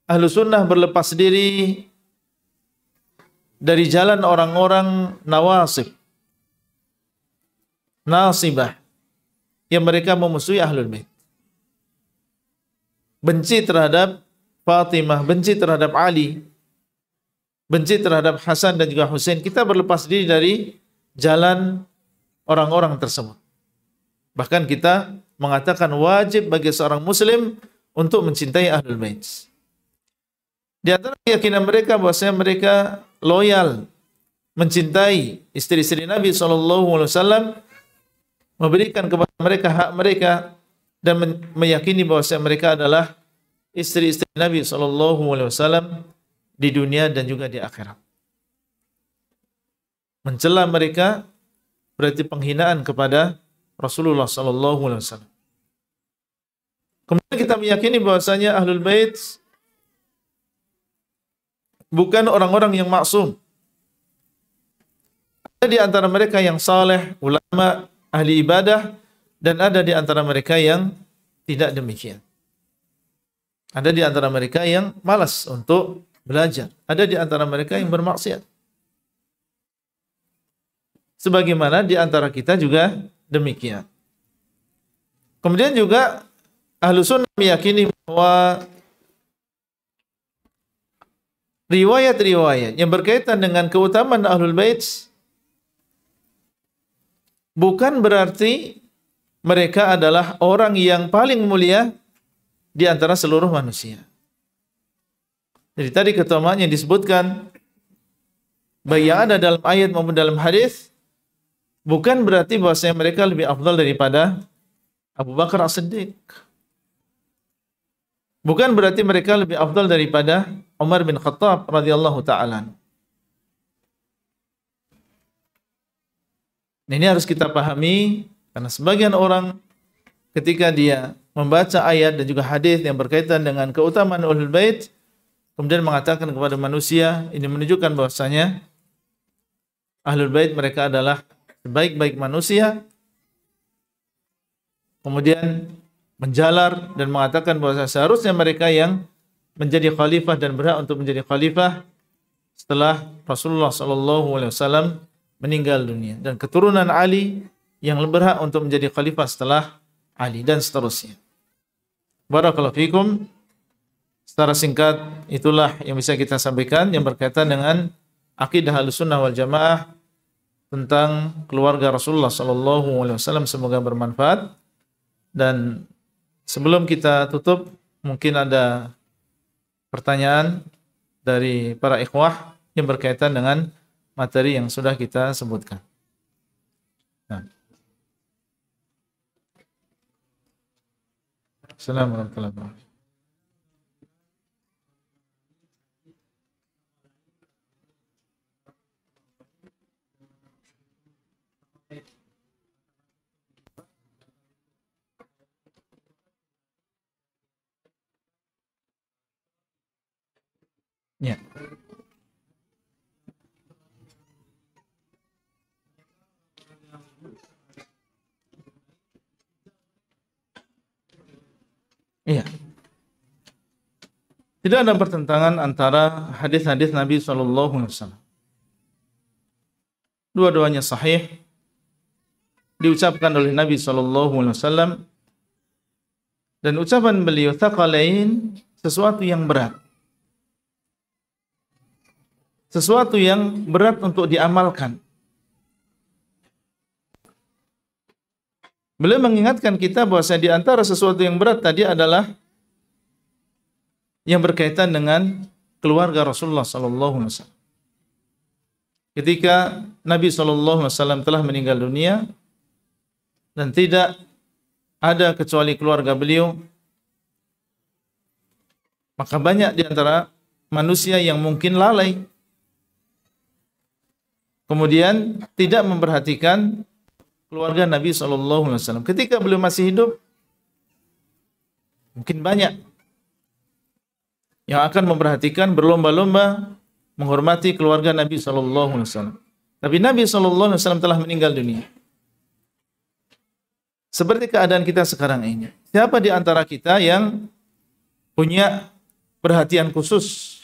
Speaker 1: Ahlussunnah berlepas diri dari jalan orang-orang nawasib, nasibah, yang mereka memusuhi Ahlul Bait. Benci terhadap Fatimah, benci terhadap Ali, benci terhadap Hasan dan juga Husain. Kita berlepas diri dari jalan orang-orang tersebut. Bahkan kita mengatakan wajib bagi seorang muslim untuk mencintai Ahlul Bait. Di antara keyakinan mereka bahwasanya mereka loyal, mencintai istri-istri Nabi SAW, memberikan kepada mereka hak mereka, dan meyakini bahwasanya mereka adalah istri-istri Nabi SAW di dunia dan juga di akhirat. Mencela mereka berarti penghinaan kepada Rasulullah SAW. Kemudian kita meyakini bahwasanya Ahlul Bait bukan orang-orang yang maksum. Ada di antara mereka yang saleh, ulama, ahli ibadah, dan ada di antara mereka yang tidak demikian. Ada di antara mereka yang malas untuk belajar. Ada di antara mereka yang bermaksiat. Sebagaimana di antara kita juga demikian. Kemudian juga Ahlussunnah meyakini bahwa riwayat-riwayat yang berkaitan dengan keutamaan Ahlul Bait bukan berarti mereka adalah orang yang paling mulia di antara seluruh manusia. Jadi tadi keutamaan yang disebutkan baik yang ada dalam ayat maupun dalam hadis bukan berarti bahwasanya mereka lebih afdal daripada Abu Bakar As-Siddiq. Bukan berarti mereka lebih afdal daripada Umar bin Khattab radhiyallahu ta'ala. Ini harus kita pahami karena sebagian orang ketika dia membaca ayat dan juga hadis yang berkaitan dengan keutamaan Ahlul Bait kemudian mengatakan kepada manusia, ini menunjukkan bahwasanya Ahlul Bait mereka adalah sebaik-baik manusia. Kemudian menjalar dan mengatakan bahwa seharusnya mereka yang menjadi khalifah dan berhak untuk menjadi khalifah setelah Rasulullah SAW meninggal dunia, dan keturunan Ali yang berhak untuk menjadi khalifah setelah Ali, dan seterusnya. Barakallahu fikum. Secara singkat itulah yang bisa kita sampaikan yang berkaitan dengan akidah Ahlussunnah wal Jamaah tentang keluarga Rasulullah SAW. Semoga bermanfaat. Dan sebelum kita tutup, mungkin ada pertanyaan dari para ikhwah yang berkaitan dengan materi yang sudah kita sebutkan. Nah. Assalamualaikum warahmatullahi wabarakatuh. Ya. Iya. Tidak ada pertentangan antara hadis-hadis Nabi SAW. Dua-duanya sahih, diucapkan oleh Nabi SAW, dan ucapan beliau thaqalain, sesuatu yang berat. Sesuatu yang berat untuk diamalkan. Beliau mengingatkan kita bahwa di antara sesuatu yang berat tadi adalah yang berkaitan dengan keluarga Rasulullah SAW. Ketika Nabi SAW telah meninggal dunia dan tidak ada kecuali keluarga beliau, maka banyak di antara manusia yang mungkin lalai, kemudian tidak memperhatikan keluarga Nabi SAW. Ketika beliau masih hidup, mungkin banyak yang akan memperhatikan, berlomba-lomba menghormati keluarga Nabi SAW. Tapi Nabi SAW telah meninggal dunia. Seperti keadaan kita sekarang ini. Siapa di antara kita yang punya perhatian khusus,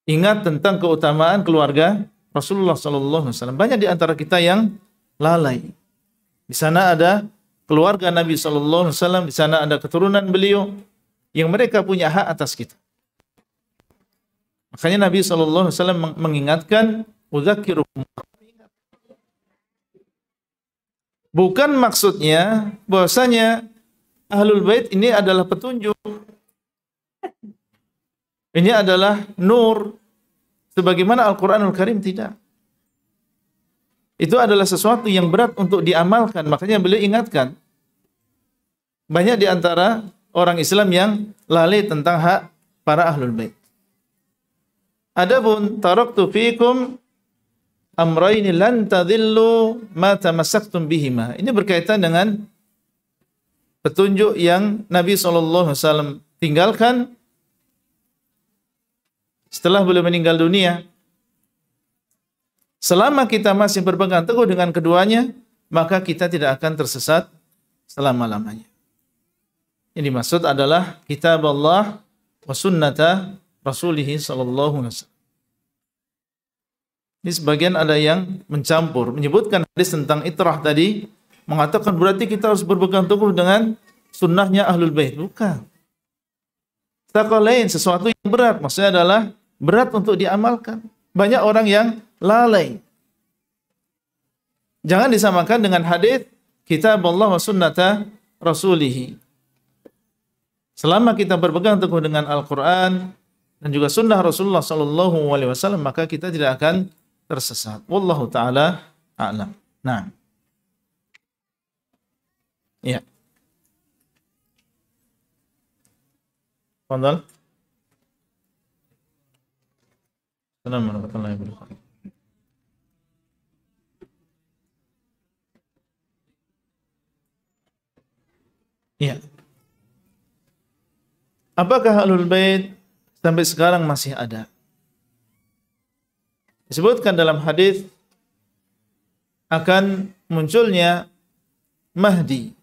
Speaker 1: ingat tentang keutamaan keluarga Rasulullah SAW? Banyak di antara kita yang lalai. Di sana ada keluarga Nabi SAW, di sana ada keturunan beliau yang mereka punya hak atas kita. Makanya Nabi SAW mengingatkan, udzakirukum. Bukan maksudnya bahwasanya Ahlul Bait ini adalah petunjuk. Ini adalah nur. Sebagaimana Al-Quranul Karim, tidak. Itu adalah sesuatu yang berat untuk diamalkan. Makanya beliau ingatkan. Banyak di antara orang Islam yang lalai tentang hak para Ahlul Bait. Adapun taraktu fikum amrayni lan tadillu ma tamassaktum bihima. Ini berkaitan dengan petunjuk yang Nabi SAW tinggalkan setelah beliau meninggal dunia. Selama kita masih berpegang teguh dengan keduanya, maka kita tidak akan tersesat selama-lamanya. Yang dimaksud adalah kitab Allah wa sunnata Rasulih sallallahu alaihi wasallam. Ini sebagian ada yang mencampur, menyebutkan hadis tentang itrah tadi, mengatakan berarti kita harus berpegang teguh dengan sunnahnya Ahlul Bait. Bukan. Thaqalain, sesuatu yang berat, maksudnya adalah berat untuk diamalkan. Banyak orang yang lalai. Jangan disamakan dengan hadis kitab Allah wa sunnata Rasulih. Selama kita berpegang teguh dengan Al-Quran dan juga sunnah Rasulullah SAW, maka kita tidak akan tersesat. Wallahu ta'ala a'lam. Nah. Ya. Fadal. Assalamualaikum warahmatullahi wabarakatuh. Ya. Apakah Ahlul Bait sampai sekarang masih ada? Disebutkan dalam hadis akan munculnya Mahdi.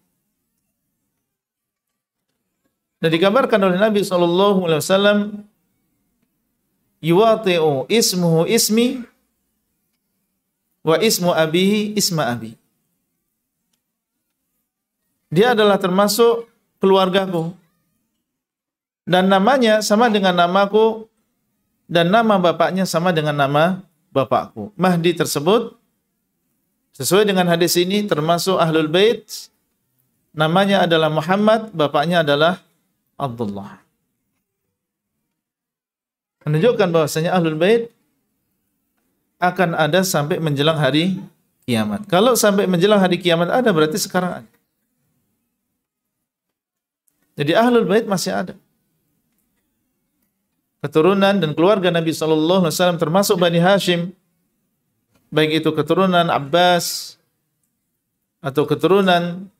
Speaker 1: Dan dikabarkan oleh Nabi SAW, yuwati'u ismuhu ismi wa ismu abihi isma abi. Dia adalah termasuk keluargaku, dan namanya sama dengan namaku, dan nama bapaknya sama dengan nama bapakku. Mahdi tersebut sesuai dengan hadis ini termasuk Ahlul Bait. Namanya adalah Muhammad, bapaknya adalah Abdullah. Menunjukkan bahwasanya Ahlul Bait akan ada sampai menjelang hari kiamat. Kalau sampai menjelang hari kiamat ada, berarti sekarang ada. Jadi Ahlul Bait masih ada. Keturunan dan keluarga Nabi SAW termasuk Bani Hashim, baik itu keturunan Abbas atau keturunan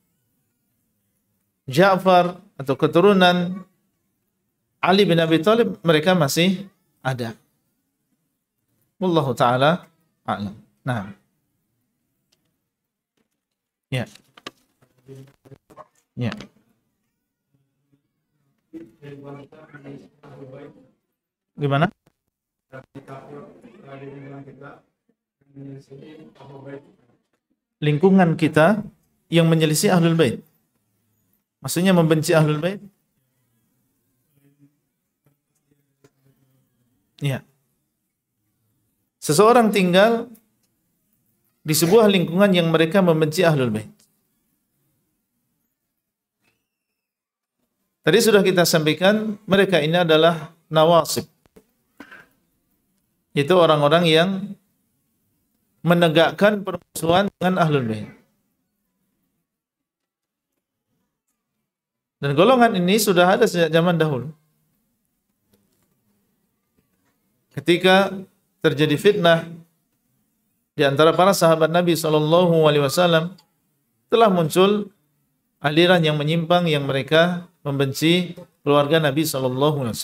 Speaker 1: Ja'far atau keturunan Ali bin Abi Thalib mereka masih ada. Wallahu taala a'lam. Nah, ya. Ya. Gimana? Lingkungan kita yang menyelisih Ahlul Bait. Maksudnya membenci Ahlul Bait? Ya. Seseorang tinggal di sebuah lingkungan yang mereka membenci Ahlul Bait. Tadi sudah kita sampaikan, mereka ini adalah nawasib. Itu orang-orang yang menegakkan permusuhan dengan Ahlul Bait. Dan golongan ini sudah ada sejak zaman dahulu. Ketika terjadi fitnah di antara para sahabat Nabi SAW, telah muncul aliran yang menyimpang yang mereka membenci keluarga Nabi SAW.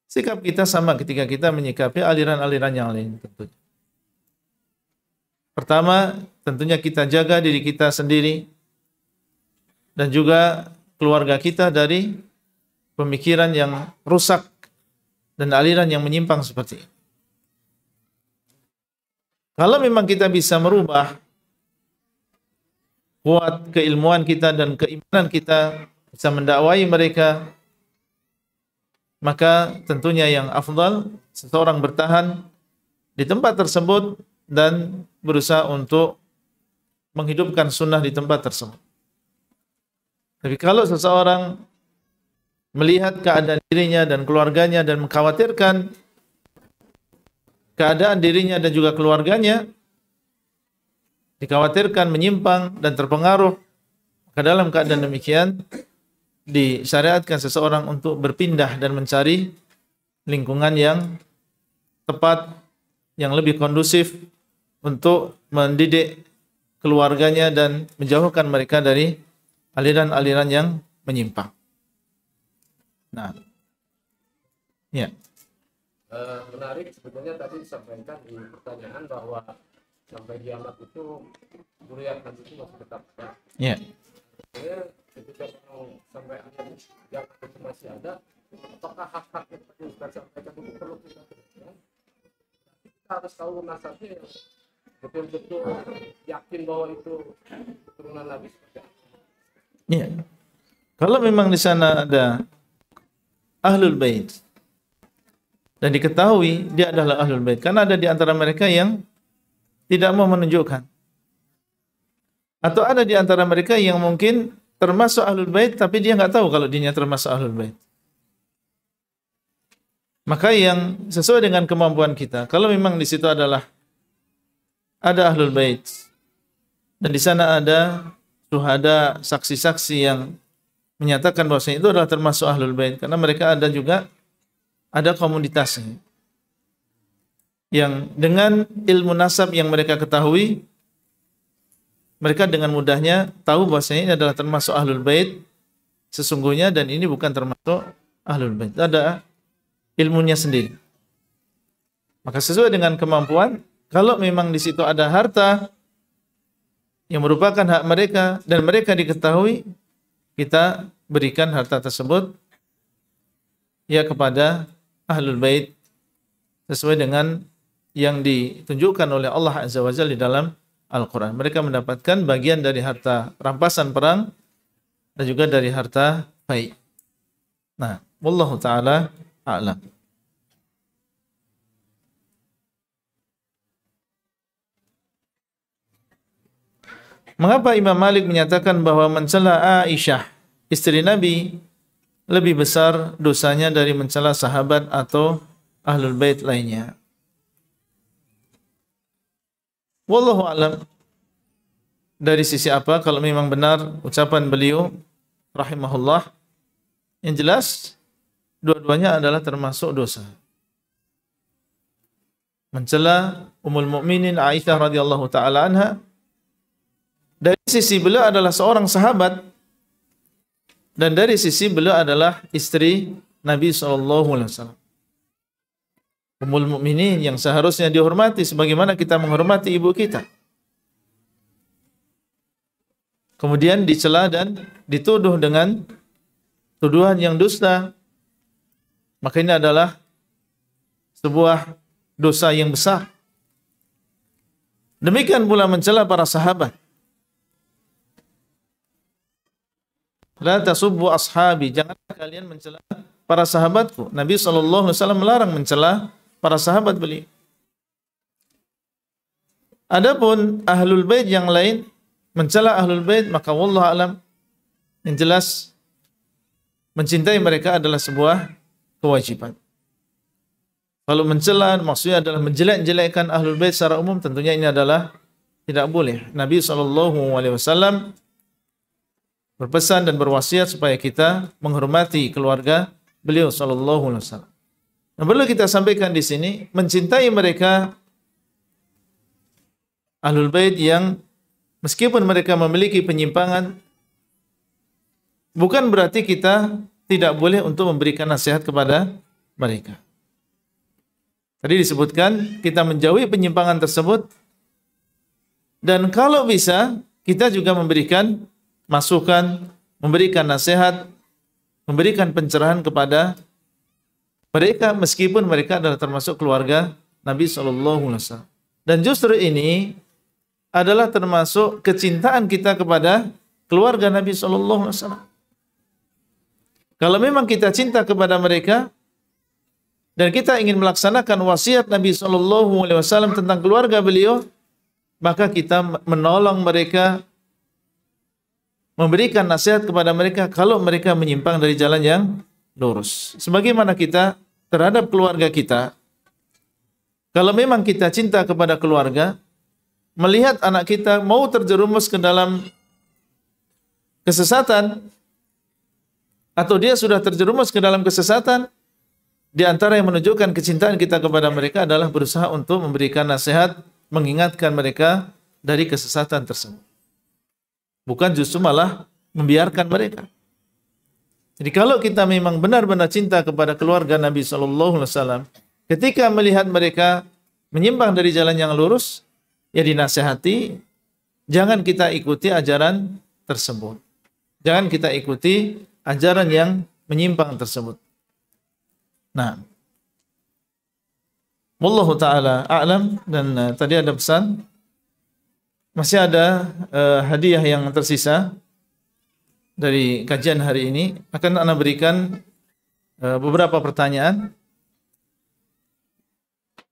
Speaker 1: Sikap kita sama ketika kita menyikapi aliran-aliran yang lain tentunya. Pertama, tentunya kita jaga diri kita sendiri dan juga keluarga kita dari pemikiran yang rusak dan aliran yang menyimpang seperti ini. Kalau memang kita bisa merubah kuat keilmuan kita dan keimanan kita, bisa mendakwai mereka, maka tentunya yang afdal seseorang bertahan di tempat tersebut dan berusaha untuk menghidupkan sunnah di tempat tersebut. Tapi kalau seseorang melihat keadaan dirinya dan keluarganya dan mengkhawatirkan keadaan dirinya dan juga keluarganya, dikhawatirkan menyimpang dan terpengaruh, maka dalam keadaan demikian disyariatkan seseorang untuk berpindah dan mencari lingkungan yang tepat, yang lebih kondusif untuk mendidik keluarganya dan menjauhkan mereka dari aliran-aliran yang menyimpang. Nah, ya.
Speaker 2: Menarik sebetulnya tadi disampaikan di pertanyaan bahwa sampai kiamat itu kuliah itu masih tetap ada.
Speaker 1: Ya.
Speaker 2: Ketika sampai akhir kiamat itu masih ada, apakah hak-hak yang tadi Ustaz sampaikan itu perlu kita berikan? Kita harus tahu nasabnya yang betul-betul yakin bahwa itu keturunan Nabi seperti apa.
Speaker 1: Ya. Kalau memang di sana ada Ahlul Bait dan diketahui dia adalah Ahlul Bait, karena ada di antara mereka yang tidak mau menunjukkan, atau ada di antara mereka yang mungkin termasuk Ahlul Bait tapi dia nggak tahu kalau dirinya termasuk Ahlul Bait. Maka yang sesuai dengan kemampuan kita, kalau memang di situ adalah ada Ahlul Bait dan di sana ada syuhada, saksi-saksi yang menyatakan bahwasanya itu adalah termasuk Ahlul Bait, karena mereka ada juga ada komunitasnya yang dengan ilmu nasab yang mereka ketahui, mereka dengan mudahnya tahu bahwasanya ini adalah termasuk Ahlul Bait sesungguhnya dan ini bukan termasuk Ahlul Bait. Ada ilmunya sendiri. Maka sesuai dengan kemampuan, kalau memang di situ ada harta yang merupakan hak mereka dan mereka diketahui, kita berikan harta tersebut ya kepada Ahlul Bait sesuai dengan yang ditunjukkan oleh Allah Azza wa Jalla di dalam Al-Quran. Mereka mendapatkan bagian dari harta rampasan perang dan juga dari harta baik. Nah, wallahu ta'ala a'lam. Mengapa Imam Malik menyatakan bahwa mencela Aisyah, istri Nabi, lebih besar dosanya dari mencela sahabat atau Ahlul Bait lainnya? Wallahu a'lam. Dari sisi apa, kalau memang benar ucapan beliau rahimahullah, yang jelas dua-duanya adalah termasuk dosa. Mencela Ummul Mukminin Aisyah radhiyallahu taala anha, dari sisi beliau adalah seorang sahabat dan dari sisi beliau adalah istri Nabi SAW. Ummul Mukminin yang seharusnya dihormati sebagaimana kita menghormati ibu kita. Kemudian dicela dan dituduh dengan tuduhan yang dusta. Maka ini adalah sebuah dosa yang besar. Demikian pula mencela para sahabat. La tasubbu ashabi, jangan kalian mencela para sahabatku. Nabi SAW melarang mencela para sahabat beliau. Adapun ahlul bait yang lain mencela ahlul bait, maka wallahu alam, yang jelas mencintai mereka adalah sebuah kewajiban. Kalau mencela maksudnya adalah menjelek-jelekkan ahlul bait secara umum, tentunya ini adalah tidak boleh. Nabi SAW berpesan dan berwasiat supaya kita menghormati keluarga beliau SAW. Nah, perlu kita sampaikan di sini, mencintai mereka ahlul bait yang meskipun mereka memiliki penyimpangan, bukan berarti kita tidak boleh untuk memberikan nasihat kepada mereka. Tadi disebutkan kita menjauhi penyimpangan tersebut, dan kalau bisa kita juga memberikan masukan, memberikan nasihat, memberikan pencerahan kepada mereka meskipun mereka adalah termasuk keluarga Nabi SAW. Dan justru ini adalah termasuk kecintaan kita kepada keluarga Nabi SAW. Kalau memang kita cinta kepada mereka dan kita ingin melaksanakan wasiat Nabi SAW tentang keluarga beliau, maka kita menolong mereka, memberikan nasihat kepada mereka kalau mereka menyimpang dari jalan yang lurus. Sebagaimana kita terhadap keluarga kita, kalau memang kita cinta kepada keluarga, melihat anak kita mau terjerumus ke dalam kesesatan, atau dia sudah terjerumus ke dalam kesesatan, di antara yang menunjukkan kecintaan kita kepada mereka adalah berusaha untuk memberikan nasihat, mengingatkan mereka dari kesesatan tersebut. Bukan justru malah membiarkan mereka. Jadi kalau kita memang benar-benar cinta kepada keluarga Nabi SAW, ketika melihat mereka menyimpang dari jalan yang lurus, ya dinasihati, jangan kita ikuti ajaran tersebut. Jangan kita ikuti ajaran yang menyimpang tersebut. Nah, wallahu ta'ala a'lam. Dan tadi ada pesan, masih ada hadiah yang tersisa dari kajian hari ini. Akan Ana berikan beberapa pertanyaan.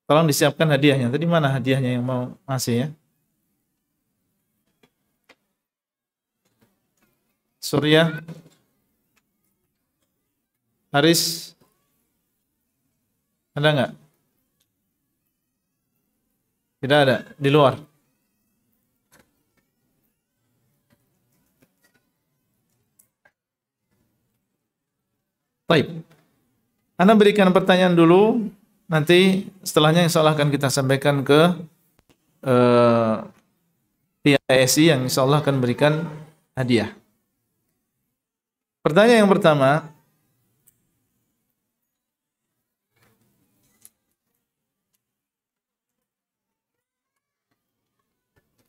Speaker 1: Tolong disiapkan hadiahnya. Tadi mana hadiahnya yang mau ngasih ya? Surya, Haris, ada nggak? Tidak ada, di luar. Baik. Anda berikan pertanyaan dulu, nanti setelahnya insya Allah akan kita sampaikan ke pihak PSI yang insya Allah akan berikan hadiah. Pertanyaan yang pertama,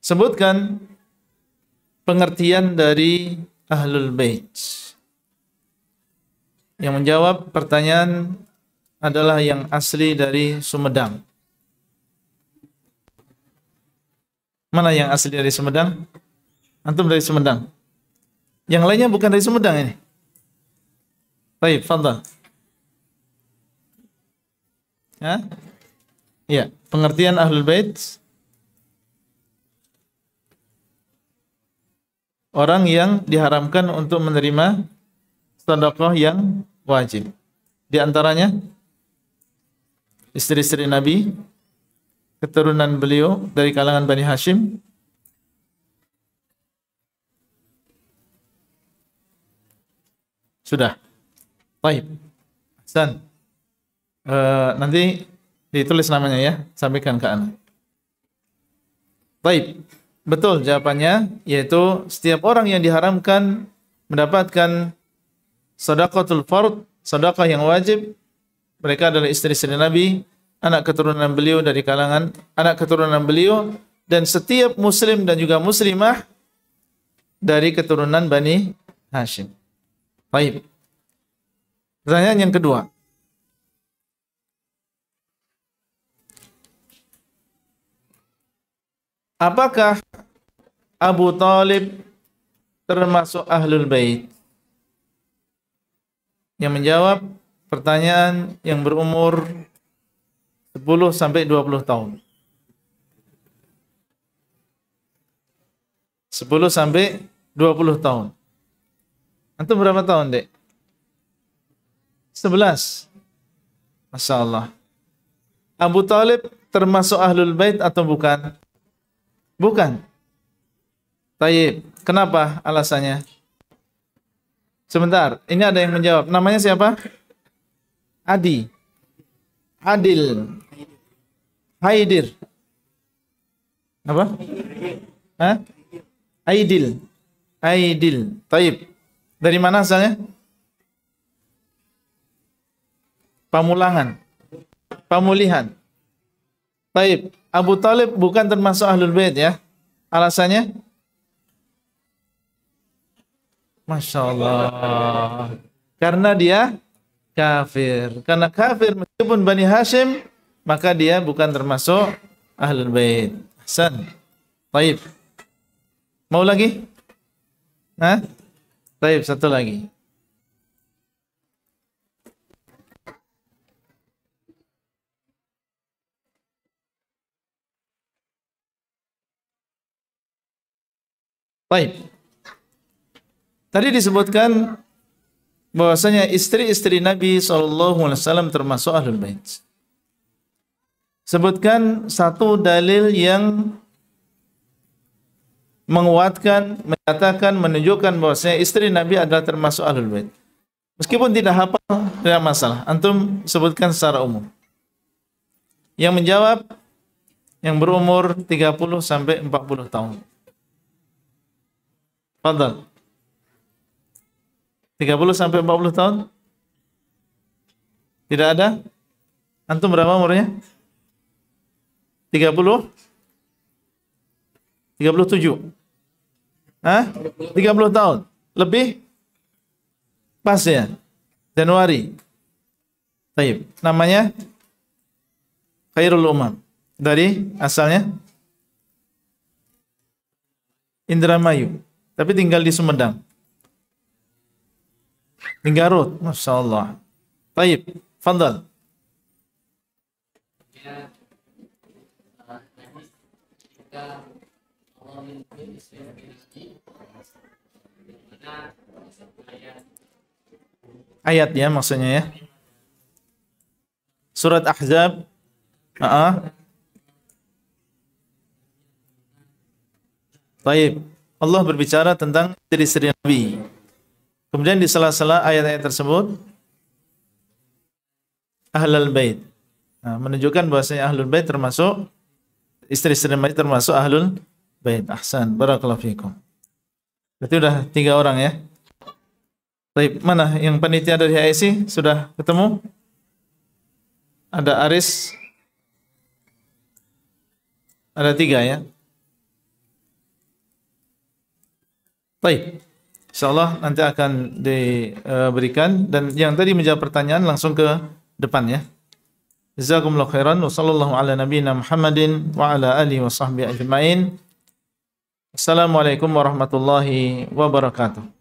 Speaker 1: sebutkan pengertian dari Ahlul Bait. Yang menjawab pertanyaan adalah yang asli dari Sumedang. Mana yang asli dari Sumedang? Antum dari Sumedang. Yang lainnya bukan dari Sumedang ini. Baik, fadhal. Ya? Iya, pengertian Ahlul Bait, orang yang diharamkan untuk menerima sedekah yang wajib. Di antaranya istri-istri Nabi, keturunan beliau dari kalangan Bani Hashim, sudah. Baik. Hasan. Nanti ditulis namanya ya, sampaikan ke Ana. Baik. Betul jawabannya, yaitu setiap orang yang diharamkan mendapatkan Shadaqatul fard, sedekah yang wajib. Mereka adalah istri-istri Nabi, anak keturunan beliau dari kalangan anak keturunan beliau, dan setiap muslim dan juga muslimah dari keturunan Bani Hashim. Baik. Pertanyaan yang kedua. Apakah Abu Talib termasuk Ahlul Bait? Yang menjawab pertanyaan yang berumur 10 sampai 20 tahun. 10 sampai 20 tahun. Antum berapa tahun, Dek? 11. Masya Allah. Abu Talib termasuk Ahlul Bait atau bukan? Bukan. Tayyib. Kenapa alasannya? Sebentar, ini ada yang menjawab. Namanya siapa? Adi. Adil. Haidir. Apa? Hah? Aidil. Aidil. Tayyib. Dari mana asalnya? Pamulangan. Pamulihan. Tayyib. Abu Talib bukan termasuk Ahlul Bait ya. Alasannya? Masya Allah. Karena dia kafir. Karena kafir meskipun Bani Hashim, maka dia bukan termasuk Ahlul Bait. Hasan. Taib. Mau lagi? Hah? Taib, satu lagi. Baik. Tadi disebutkan bahwasanya istri-istri Nabi SAW termasuk Ahlul Bait. Sebutkan satu dalil yang menguatkan, menyatakan, menunjukkan bahwasanya istri Nabi adalah termasuk Ahlul Bait. Meskipun tidak hafal, tidak masalah. Antum sebutkan secara umum. Yang menjawab yang berumur 30 sampai 40 tahun. Fadhal. 30 sampai 40 tahun? Tidak ada? Antum berapa umurnya? 30? 37? Hah? 30 tahun? Lebih? Pas ya? Januari. Taib. Namanya? Khairul Umam. Dari asalnya? Indramayu. Tapi tinggal di Sumedang. Di Garut. Masya Allah. Taib. Fadal. Ayat ya maksudnya ya. Surat Ahzab. Taib. Allah berbicara tentang istri-istri Nabi. Kemudian di sela-sela ayat-ayat tersebut Ahlul Bait. Nah, menunjukkan bahwasanya Ahlul Bait termasuk istri-istri Nabi termasuk Ahlul Bait. Ahsan, barakallahu fikum. Berarti udah 3 orang ya. Baik, mana yang panitia dari HIC sudah ketemu? Ada Aris. Ada 3 ya. Baik. Insyaallah nanti akan diberikan, dan yang tadi menjawab pertanyaan langsung ke depan ya. Jazakumullahu khairan wa sallallahu ala nabiyyina Muhammadin wa ala alihi wa sahbihi ajmain. Assalamualaikum warahmatullahi wabarakatuh.